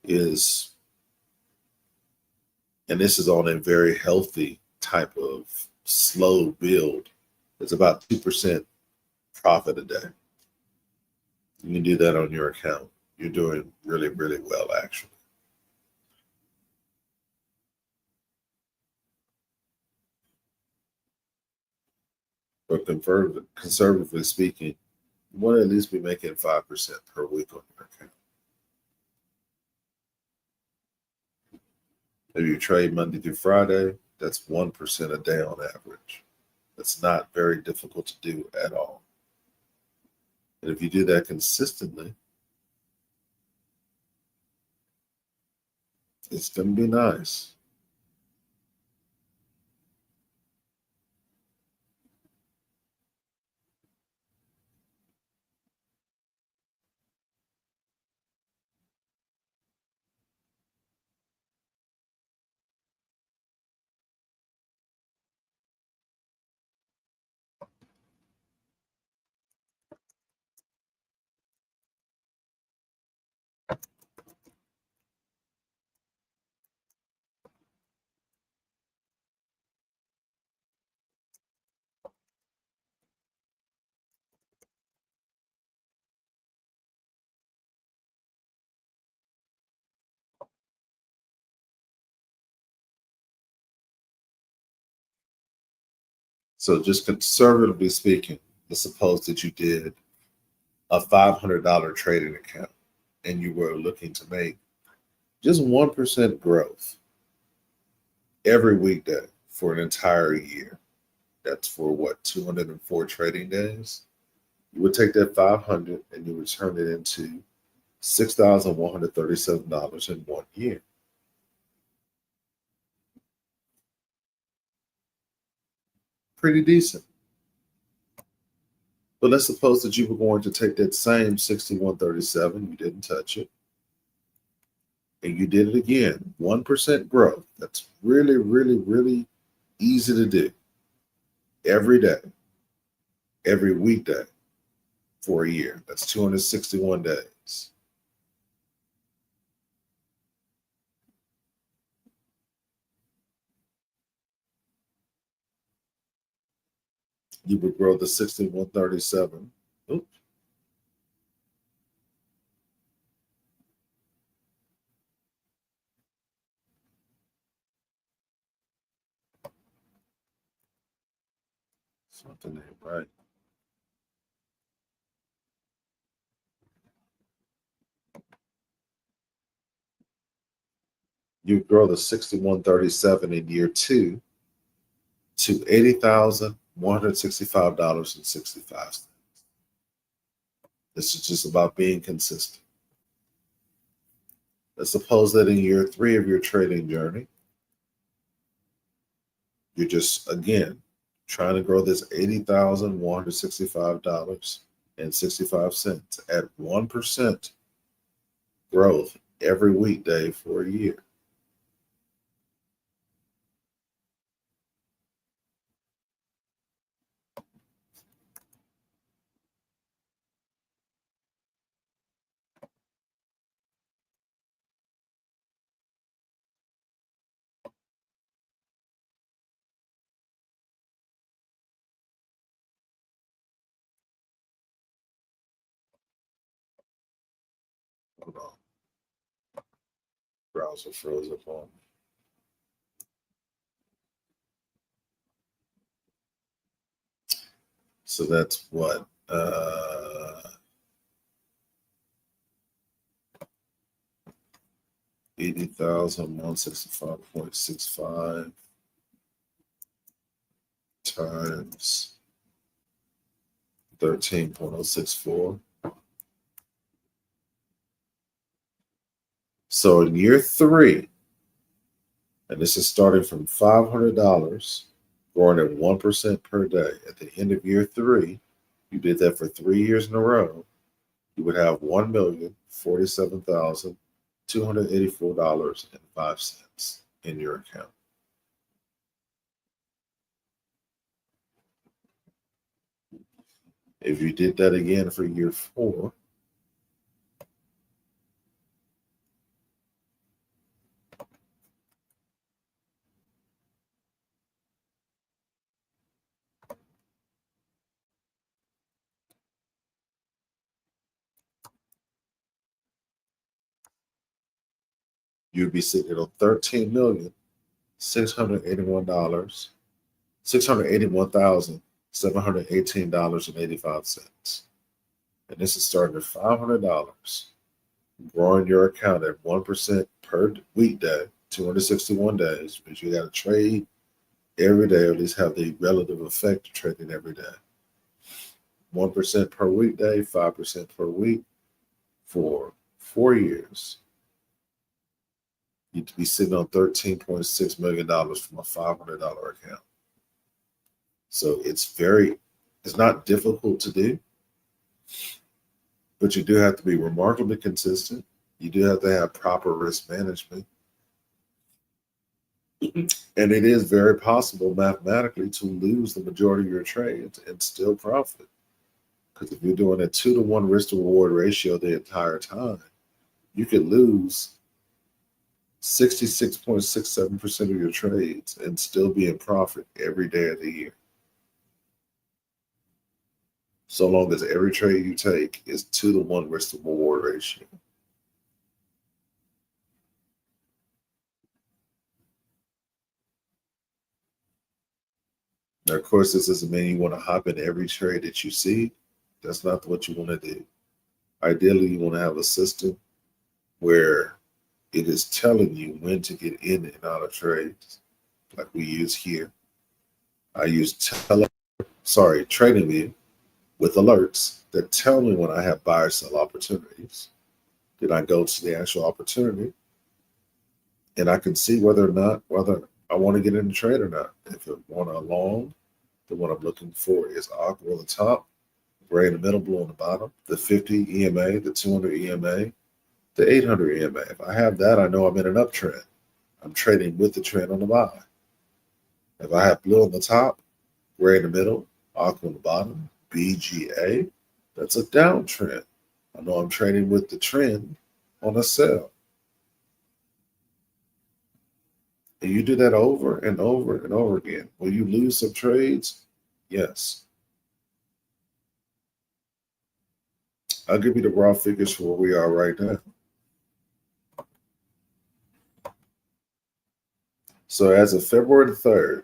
is, and this is on a very healthy type of slow build, it's about 2% profit a day. You can do that on your account. You're doing really, really well, actually. But conservatively speaking, you want to at least be making 5% per week on your account. If you trade Monday through Friday, that's 1% a day on average. That's not very difficult to do at all. And if you do that consistently, it's going to be nice. So just conservatively speaking, let's suppose that you did a $500 trading account and you were looking to make just 1% growth every weekday for an entire year. That's for what, 204 trading days? You would take that 500 and you would turn it into $6,137 in 1 year. Pretty decent. But let's suppose that you were going to take that same 6137, you didn't touch it, and you did it again, 1% growth. That's really, really, really easy to do every day, every weekday for a year. That's 261 days. You would grow the 6137. Oops. Something ain't right. You grow the 6137 in year 2 to $80,165.65. This is just about being consistent. Let's suppose that in year 3 of your trading journey, you're just, again, trying to grow this $80,165.65 at 1% growth every weekday for a year. Hold on. Browser froze up on me. So that's what? 80,165.65 times 13.064. So in year 3, and this is starting from $500, growing at 1% per day. At the end of year 3, you did that for 3 years in a row, you would have $1,047,284.05 in your account. If you did that again for year 4, you'd be sitting on $681,718.85. And this is starting at $500, growing your account at 1% per weekday, 261 days, because you got to trade every day, or at least have the relative effect of trading every day. 1% per weekday, 5% per week for 4 years. You'd be sitting on $13.6 million from a $500 account. So it's not difficult to do, but you do have to be remarkably consistent. You do have to have proper risk management. And it is very possible mathematically to lose the majority of your trades and still profit. Because if you're doing a 2-to-1 risk to reward ratio the entire time, you could lose 66.67% of your trades and still be in profit every day of the year. So long as every trade you take is 2-to-1 risk to reward ratio. Now, of course, this doesn't mean you want to hop in every trade that you see. That's not what you want to do. Ideally, you want to have a system where it is telling you when to get in and out of trades, like we use here. I use TradingView with alerts that tell me when I have buy or sell opportunities. Then I go to the actual opportunity, and I can see whether I want to get in the trade or not. If I want a long, then what I'm looking for is aqua on the top, gray in the middle, blue on the bottom, the 50 EMA, the 200 EMA, the 800 EMA. If I have that, I know I'm in an uptrend. I'm trading with the trend on the buy. If I have blue on the top, gray in the middle, aqua on the bottom, BGA, that's a downtrend. I know I'm trading with the trend on a sell. And you do that over and over and over again. Will you lose some trades? Yes. I'll give you the raw figures for where we are right now. So as of February the 3rd,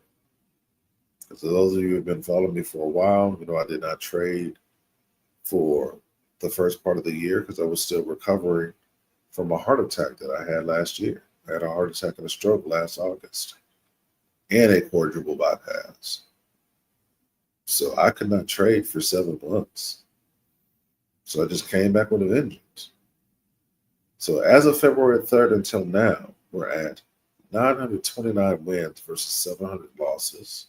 so those of you who have been following me for a while, I did not trade for the first part of the year because I was still recovering from a heart attack that I had last year. I had a heart attack and a stroke last August and a quadruple bypass. So I could not trade for 7 months. So I just came back with a vengeance. So as of February 3rd until now, we're at 929 wins versus 700 losses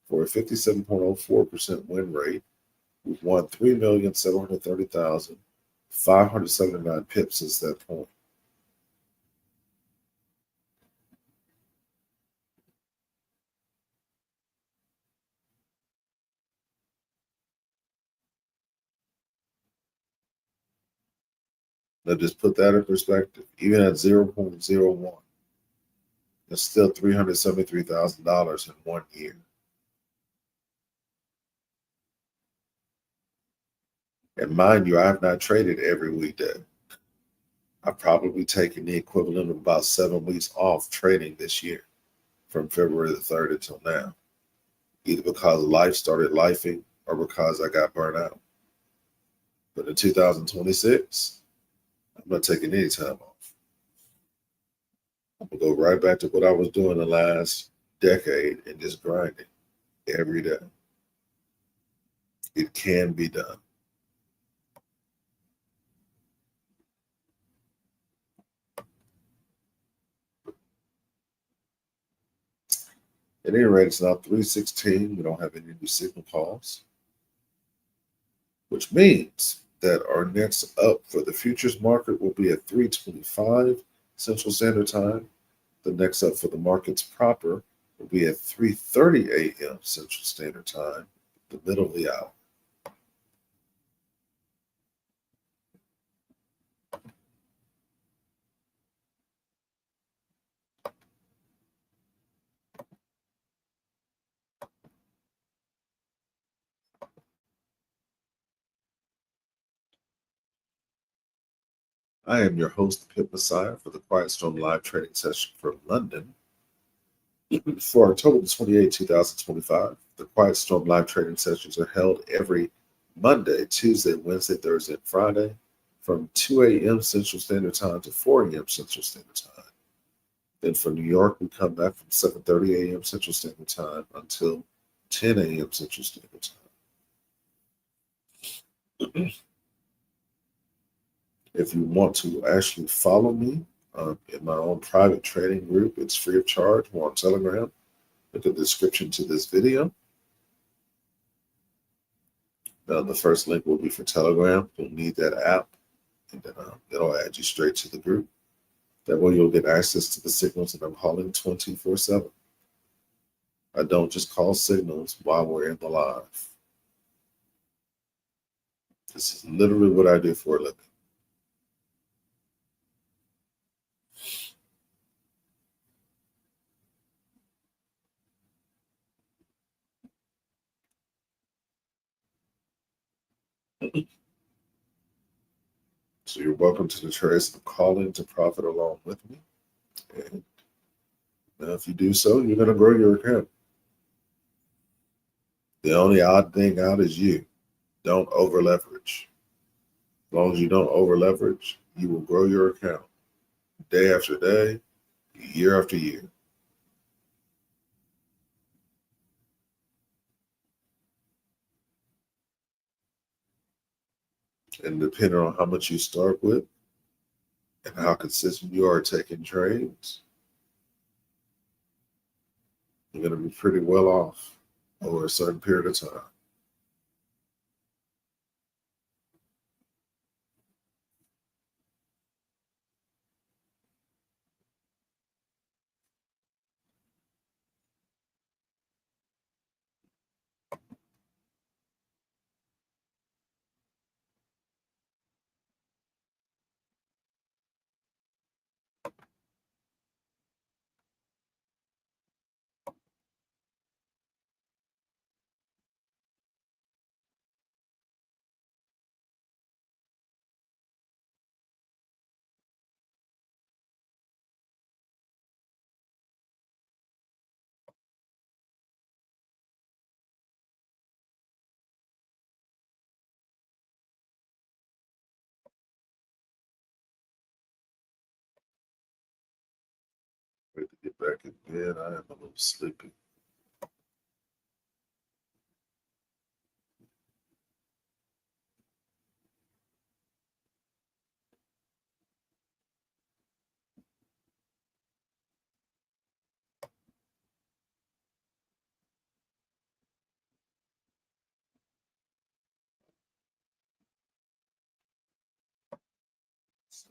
for a 57.04% win rate. We've won 3,730,579 pips since that point. Now just put that in perspective. Even at 0.01, it's still $373,000 in 1 year. And mind you, I have not traded every weekday. I've probably taken the equivalent of about 7 weeks off trading this year from February the 3rd until now, either because life started lifing or because I got burnt out. But in 2026, I'm not taking any time off. I'm going to go right back to what I was doing the last decade and just grinding every day. It can be done. At any rate, it's now 3:16. We don't have any new signal calls, which means that our next up for the futures market will be at 3:25 Central Standard Time. The next up for the markets proper will be at 3:30 a.m. Central Standard Time, the middle of the hour. I am your host, Pip Messiah, for the Quiet Storm live trading session from London. For October 28, 2025, the Quiet Storm live trading sessions are held every Monday, Tuesday, Wednesday, Thursday, and Friday from 2 a.m. Central Standard Time to 4 a.m. Central Standard Time. Then for New York, we come back from 7:30 a.m. Central Standard Time until 10 a.m. Central Standard Time. If you want to actually follow me in my own private trading group, it's free of charge. We're on Telegram. Look at the description to this video. The first link will be for Telegram. You'll need that app, and then it'll add you straight to the group. That way you'll get access to the signals that I'm calling 24/7. I don't just call signals while we're in the live. This is literally what I do for a living. So you're welcome to the trades of calling to profit along with me. And if you do so, you're going to grow your account. The only odd thing out is you. Don't over leverage. As long as you don't over leverage, you will grow your account day after day, year after year. And depending on how much you start with and how consistent you are taking trades, you're going to be pretty well off over a certain period of time. back in bed. I am a little sleepy.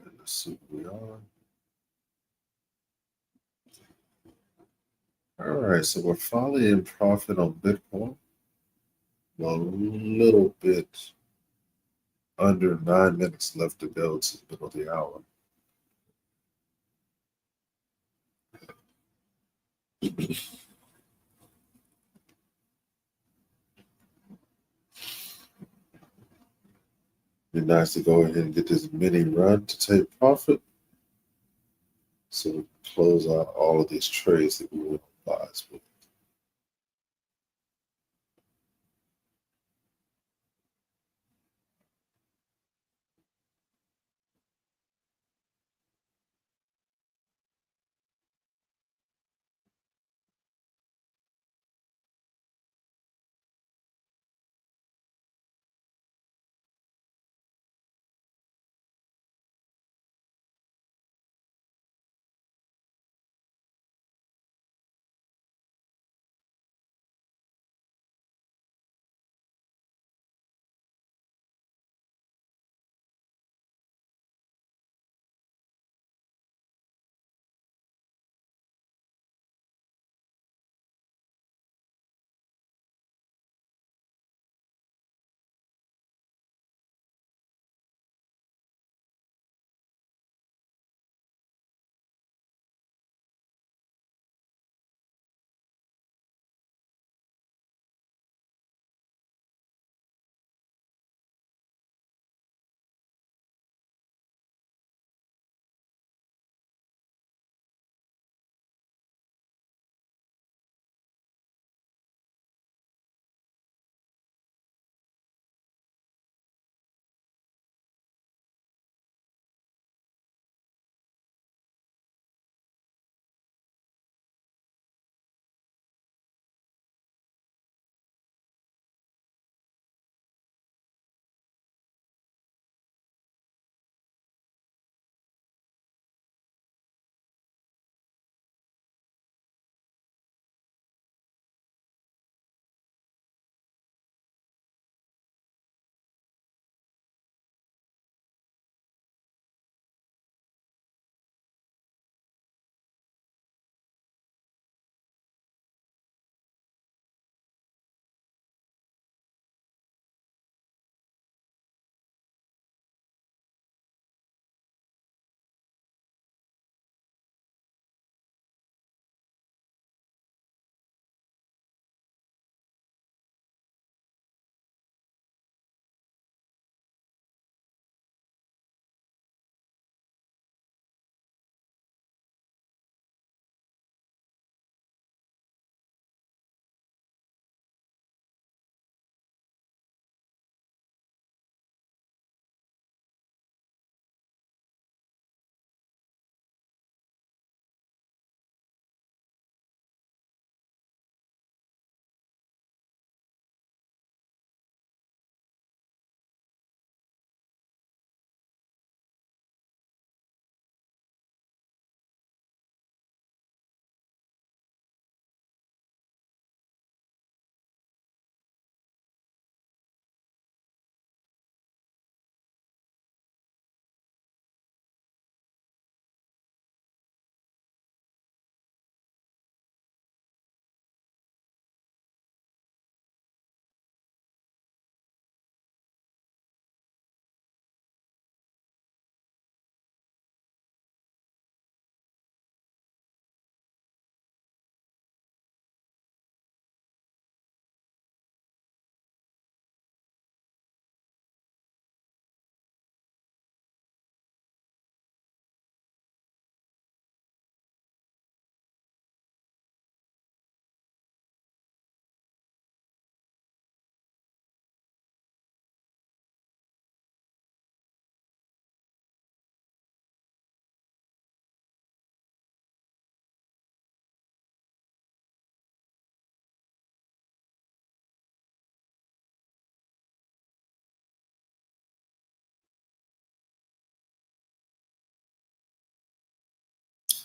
And let's see what we are. All right, so we're finally in profit on Bitcoin. A little bit under 9 minutes left to go to the middle of the hour. Be nice to go ahead and get this mini run to take profit, so we can close out all of these trades that we were advised with.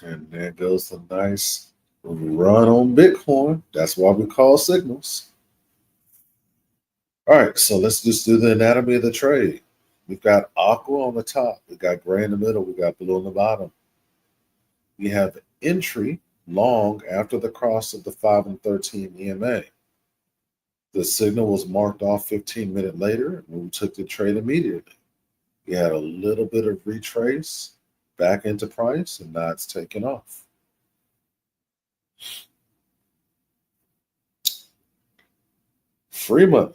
And there goes the nice run on Bitcoin. That's why we call signals. All right, so let's just do the anatomy of the trade. We've got aqua on the top, we got gray in the middle, we got blue on the bottom. We have entry long after the cross of the 5 and 13 EMA. The signal was marked off 15 minutes later, and we took the trade immediately. We had a little bit of retrace back into price, and now it's taken off. Free money.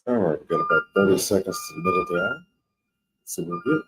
All right, we got about 30 seconds to the middle of the hour. See what we get.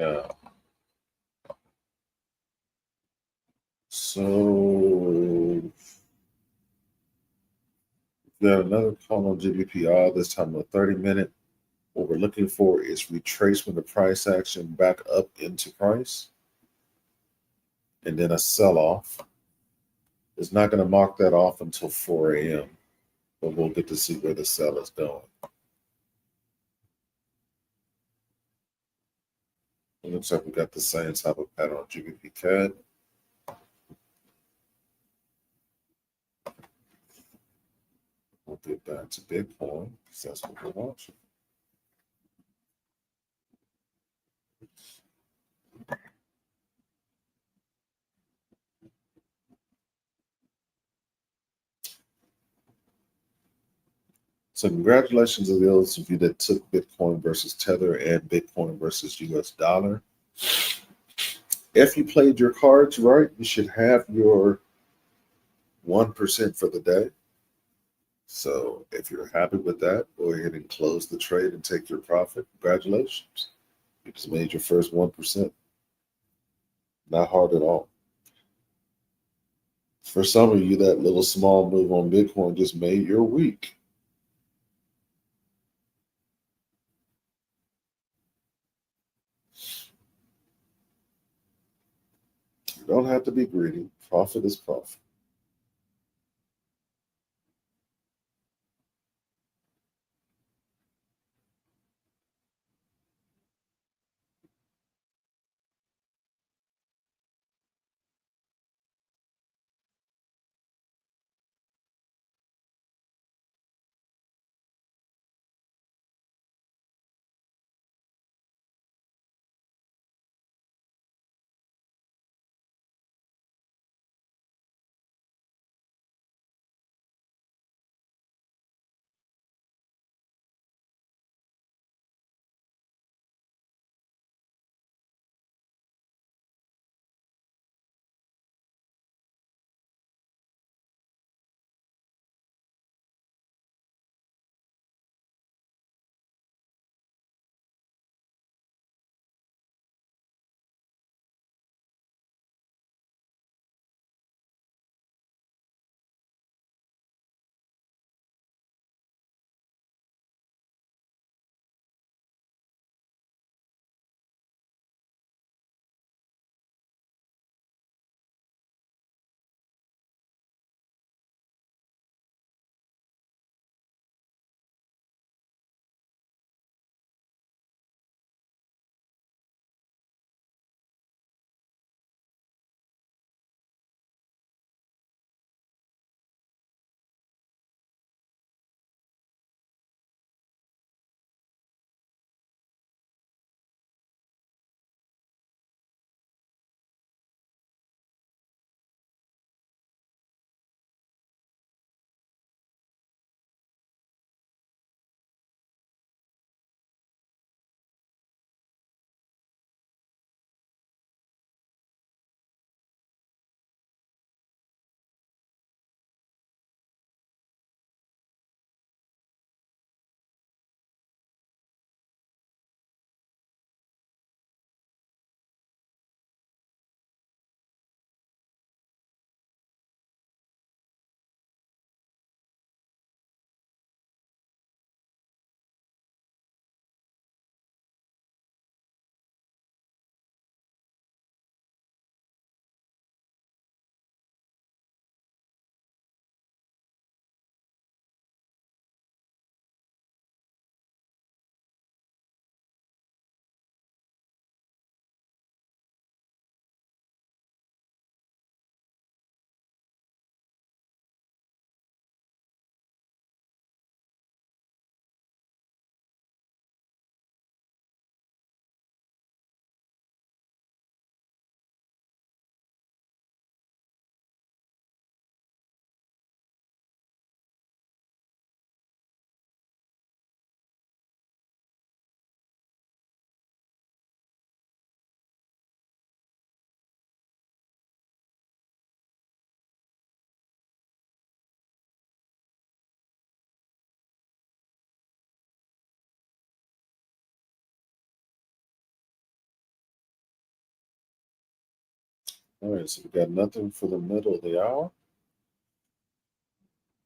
Yeah. So we got another call on GBPR, this time a 30-minute. What we're looking for is retracement of price action back up into price and then a sell off. It's not going to mark that off until 4 a.m., but we'll get to see where the sell is going. It looks like we got the same type of pattern on GBP CAD. We'll get back to Bitcoin because that's what we're watching. So congratulations to those of you that took Bitcoin versus Tether and Bitcoin versus US dollar. If you played your cards right, you should have your 1% for the day. So if you're happy with that, go ahead and close the trade and take your profit. Congratulations. You just made your first 1%. Not hard at all. For some of you, that little small move on Bitcoin just made your week. You don't have to be greedy. Profit is profit. All right, so we got nothing for the middle of the hour,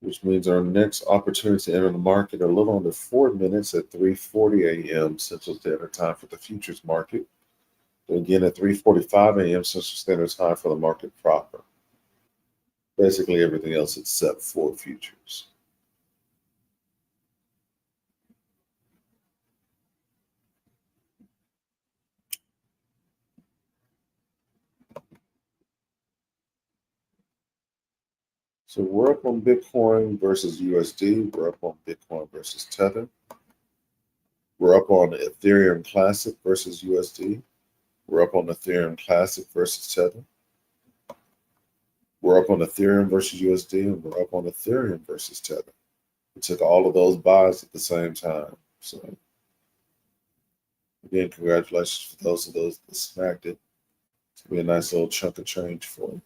which means our next opportunity to enter the market a little under 4 minutes at 3:40 a.m. Central Standard Time for the futures market. And again at 3:45 a.m. Central Standard Time for the market proper. Basically everything else except for futures. So we're up on Bitcoin versus USD. We're up on Bitcoin versus Tether. We're up on Ethereum Classic versus USD. We're up on Ethereum Classic versus Tether. We're up on Ethereum versus USD, and we're up on Ethereum versus Tether. We took all of those buys at the same time. So again, congratulations for those of those that snagged it. It's gonna be a nice little chunk of change for you.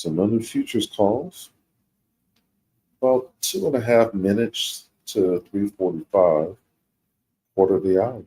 So no new futures calls. About 2.5 minutes to 3:45, quarter of the hour.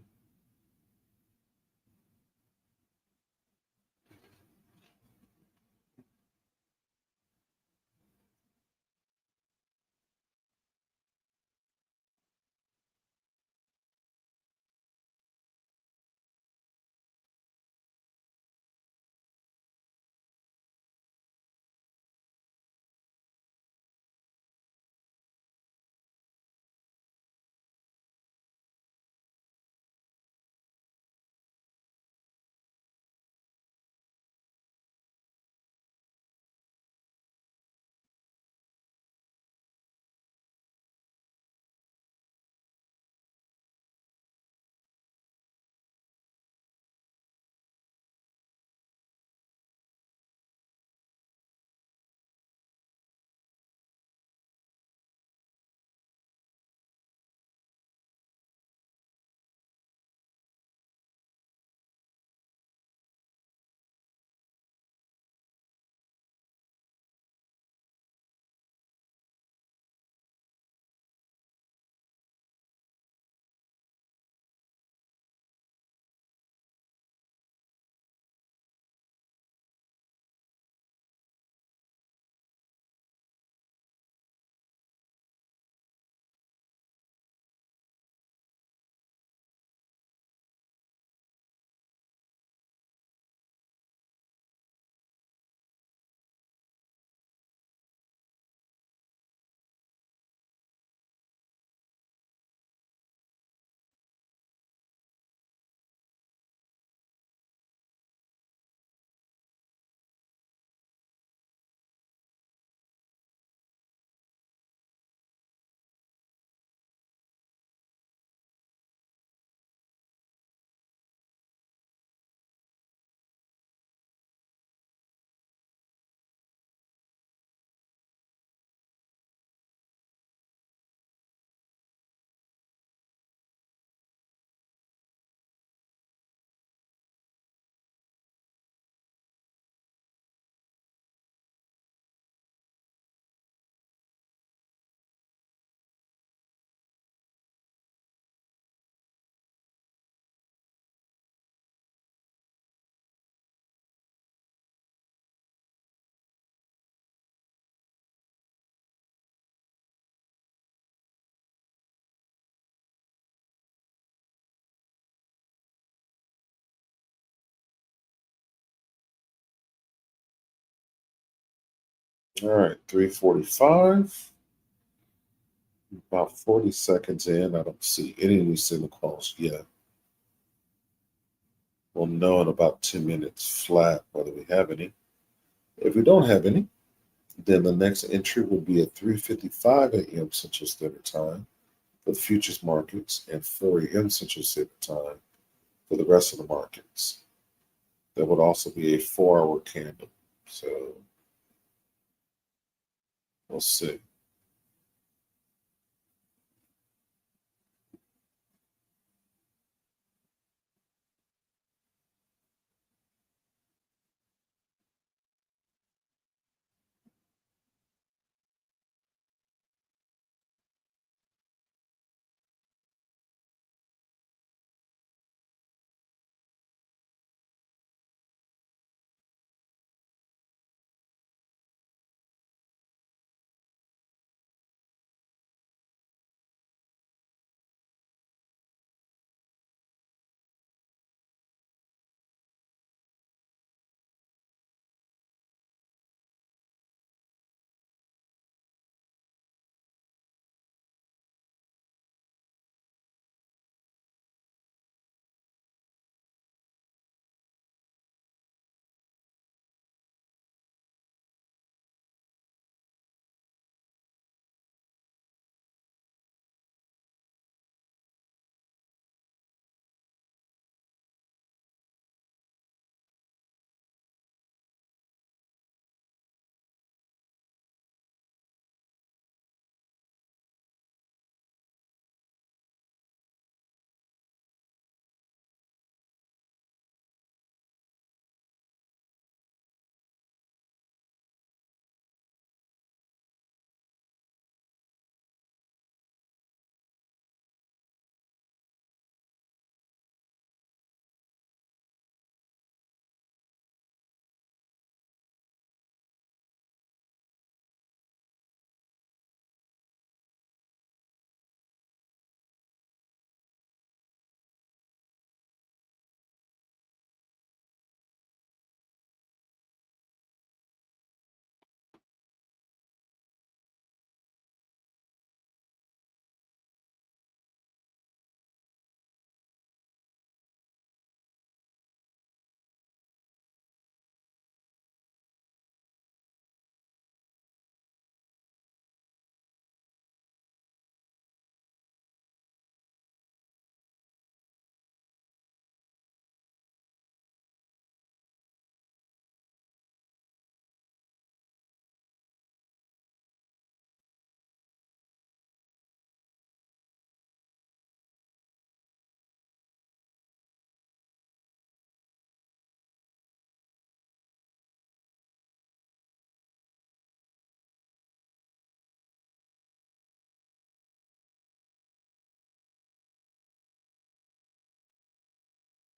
All right, 3:45. About 40 seconds in. I don't see any new signal calls yet. We'll know in about 2 minutes flat whether we have any. If we don't have any, then the next entry will be at 3:55 a.m. Central Standard Time for the futures markets and 4 a.m. Central Standard Time for the rest of the markets. There would also be a 4-hour candle. So we'll see.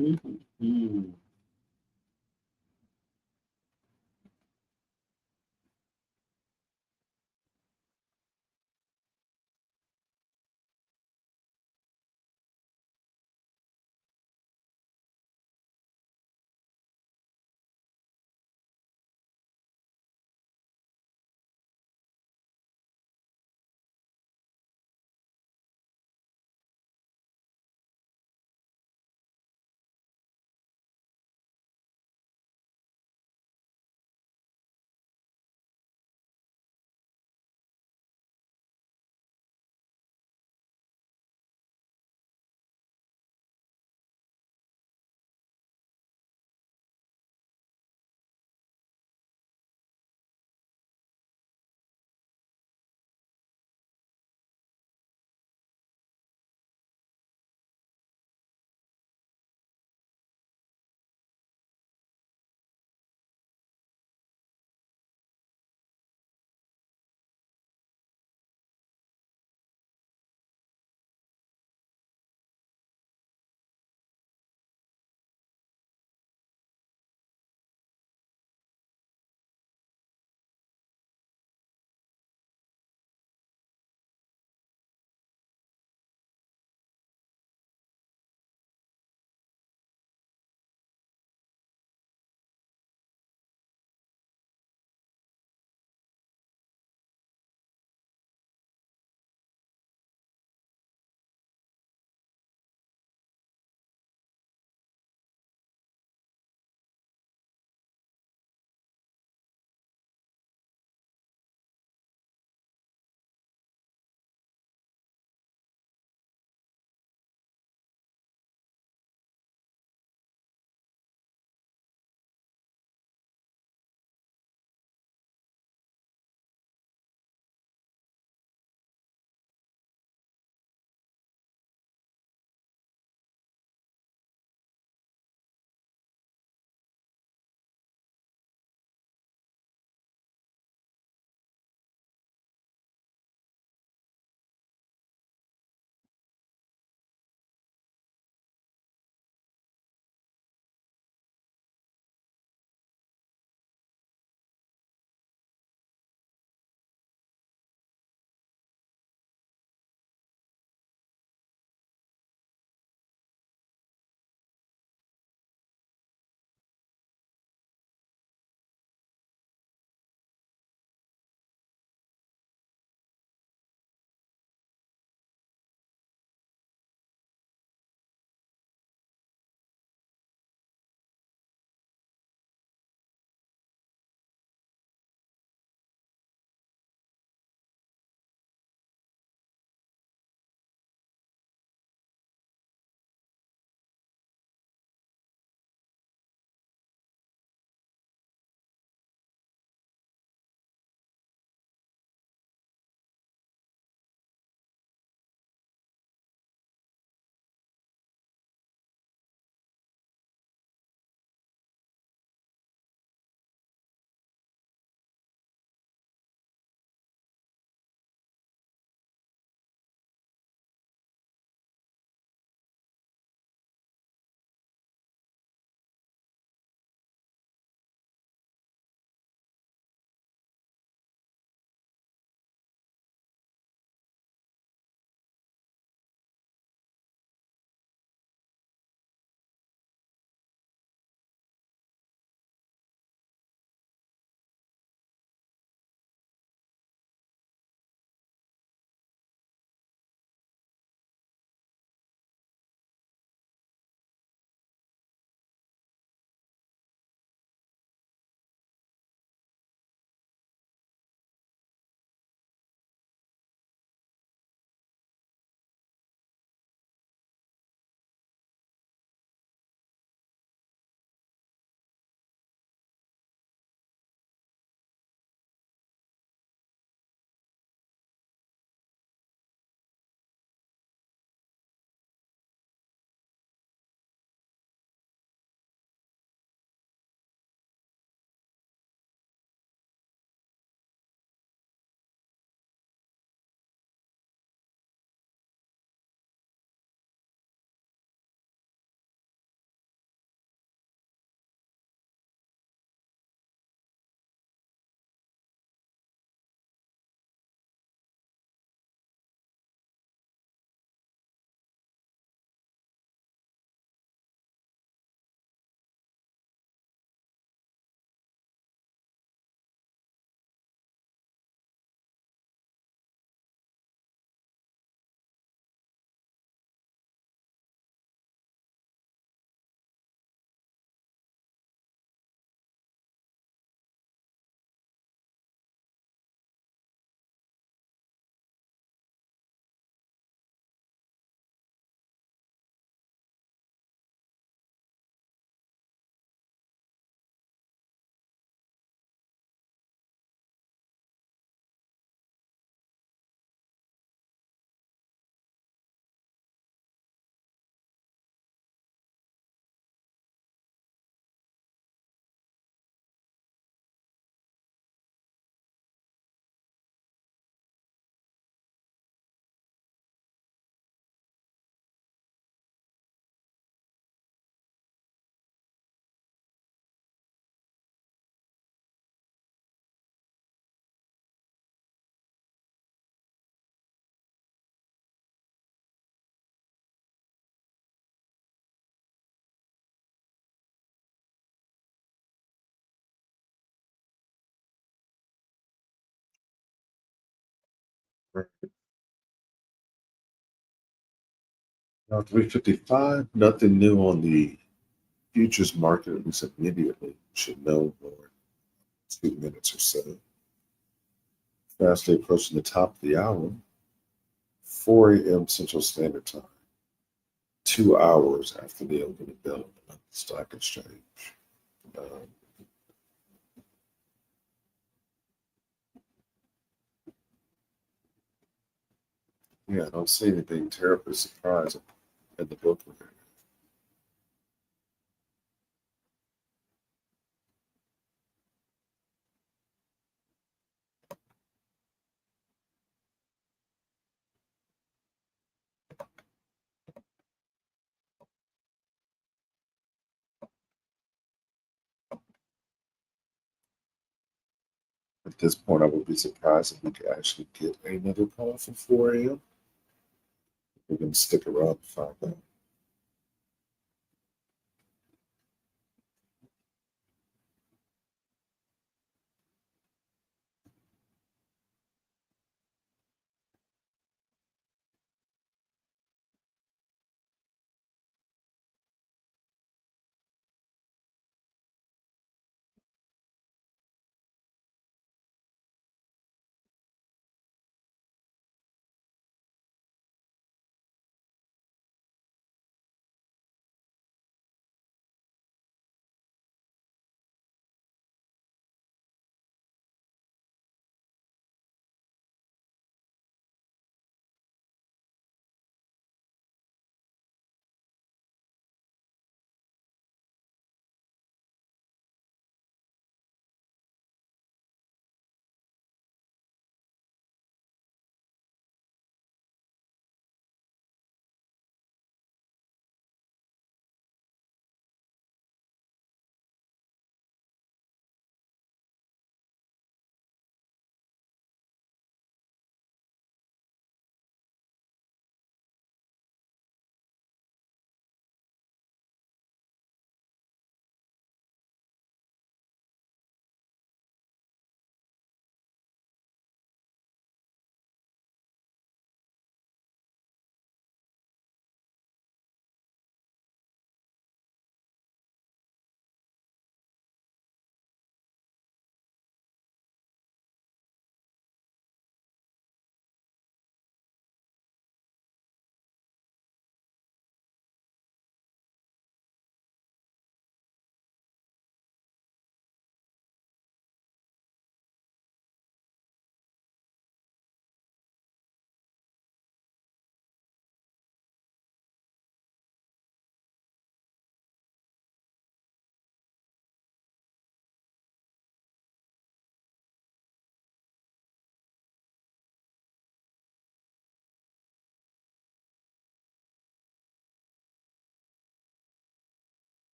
Mhm. Right. Now 3:55. Nothing new on the futures market, at least immediately. Should know more in 2 minutes or so. Fastly approaching the top of the hour. 4 a.m. Central Standard Time. 2 hours after the opening bell on the stock exchange. Um, yeah, I don't see anything terribly surprising in the book. At this point, I would be surprised if we could actually get another call for 4 a.m. We're going to stick around to find out.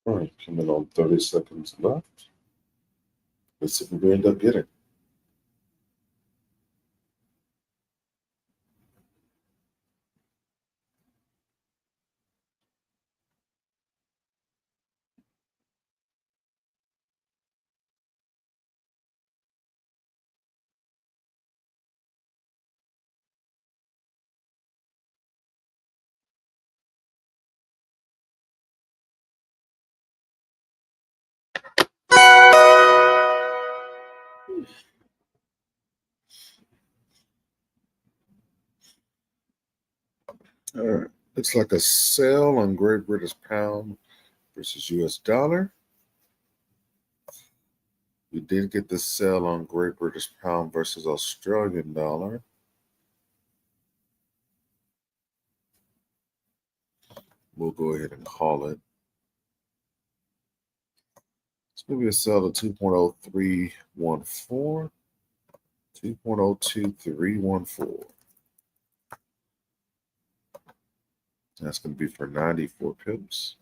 All right, coming on 30 seconds left. Let's see what we end up getting. All right, looks like a sale on Great British Pound versus US dollar. We did get the sell on Great British Pound versus Australian dollar. We'll go ahead and call it. It's going to be a sell to 2.0314, 2.02314. That's going to be for 94 pips.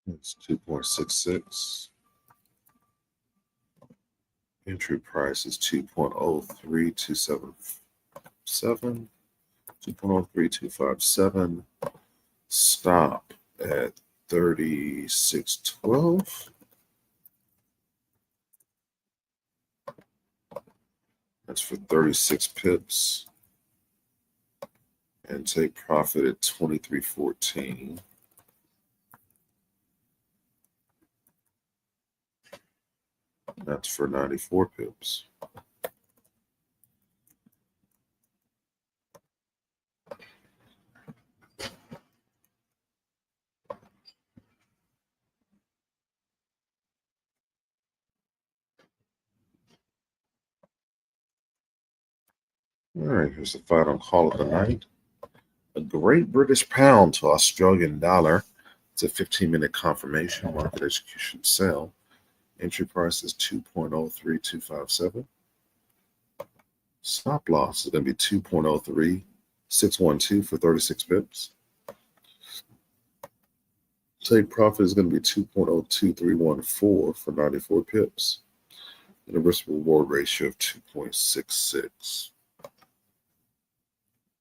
It's 2.66. Entry price is 2.03277. 2.03257. Stop at 36.12. That's for 36 pips. And take profit at 23.14. That's for 94 pips. All right, here's the final call of the night. A Great British Pound to Australian dollar. It's a 15-minute confirmation, market execution sell. Entry price is 2.03257. Stop loss is going to be 2.03612 for 36 pips. Take profit is going to be 2.02314 for 94 pips. And a risk reward ratio of 2.66.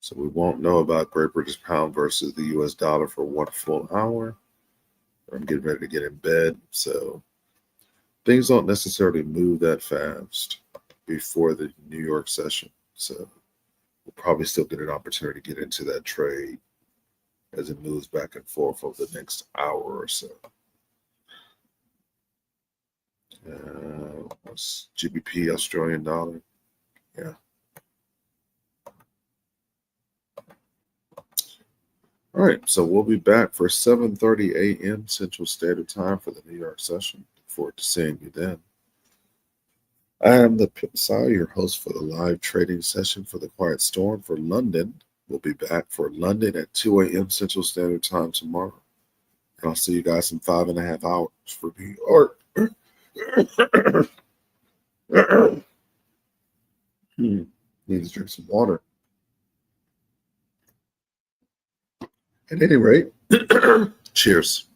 So we won't know about Great British Pound versus the US dollar for 1 full hour. I'm getting ready to get in bed, so things don't necessarily move that fast before the New York session. So we'll probably still get an opportunity to get into that trade as it moves back and forth over the next hour or so. What's GBP, Australian dollar? Yeah. All right, so we'll be back for 7:30 a.m. Central Standard Time for the New York session. Look forward to seeing you then. I am the Pip Sai, your host for the live trading session for the Quiet Storm for London. We'll be back for London at 2 a.m. Central Standard Time tomorrow. And I'll see you guys in 5.5 hours for New York. Need to drink some water. At any rate, cheers.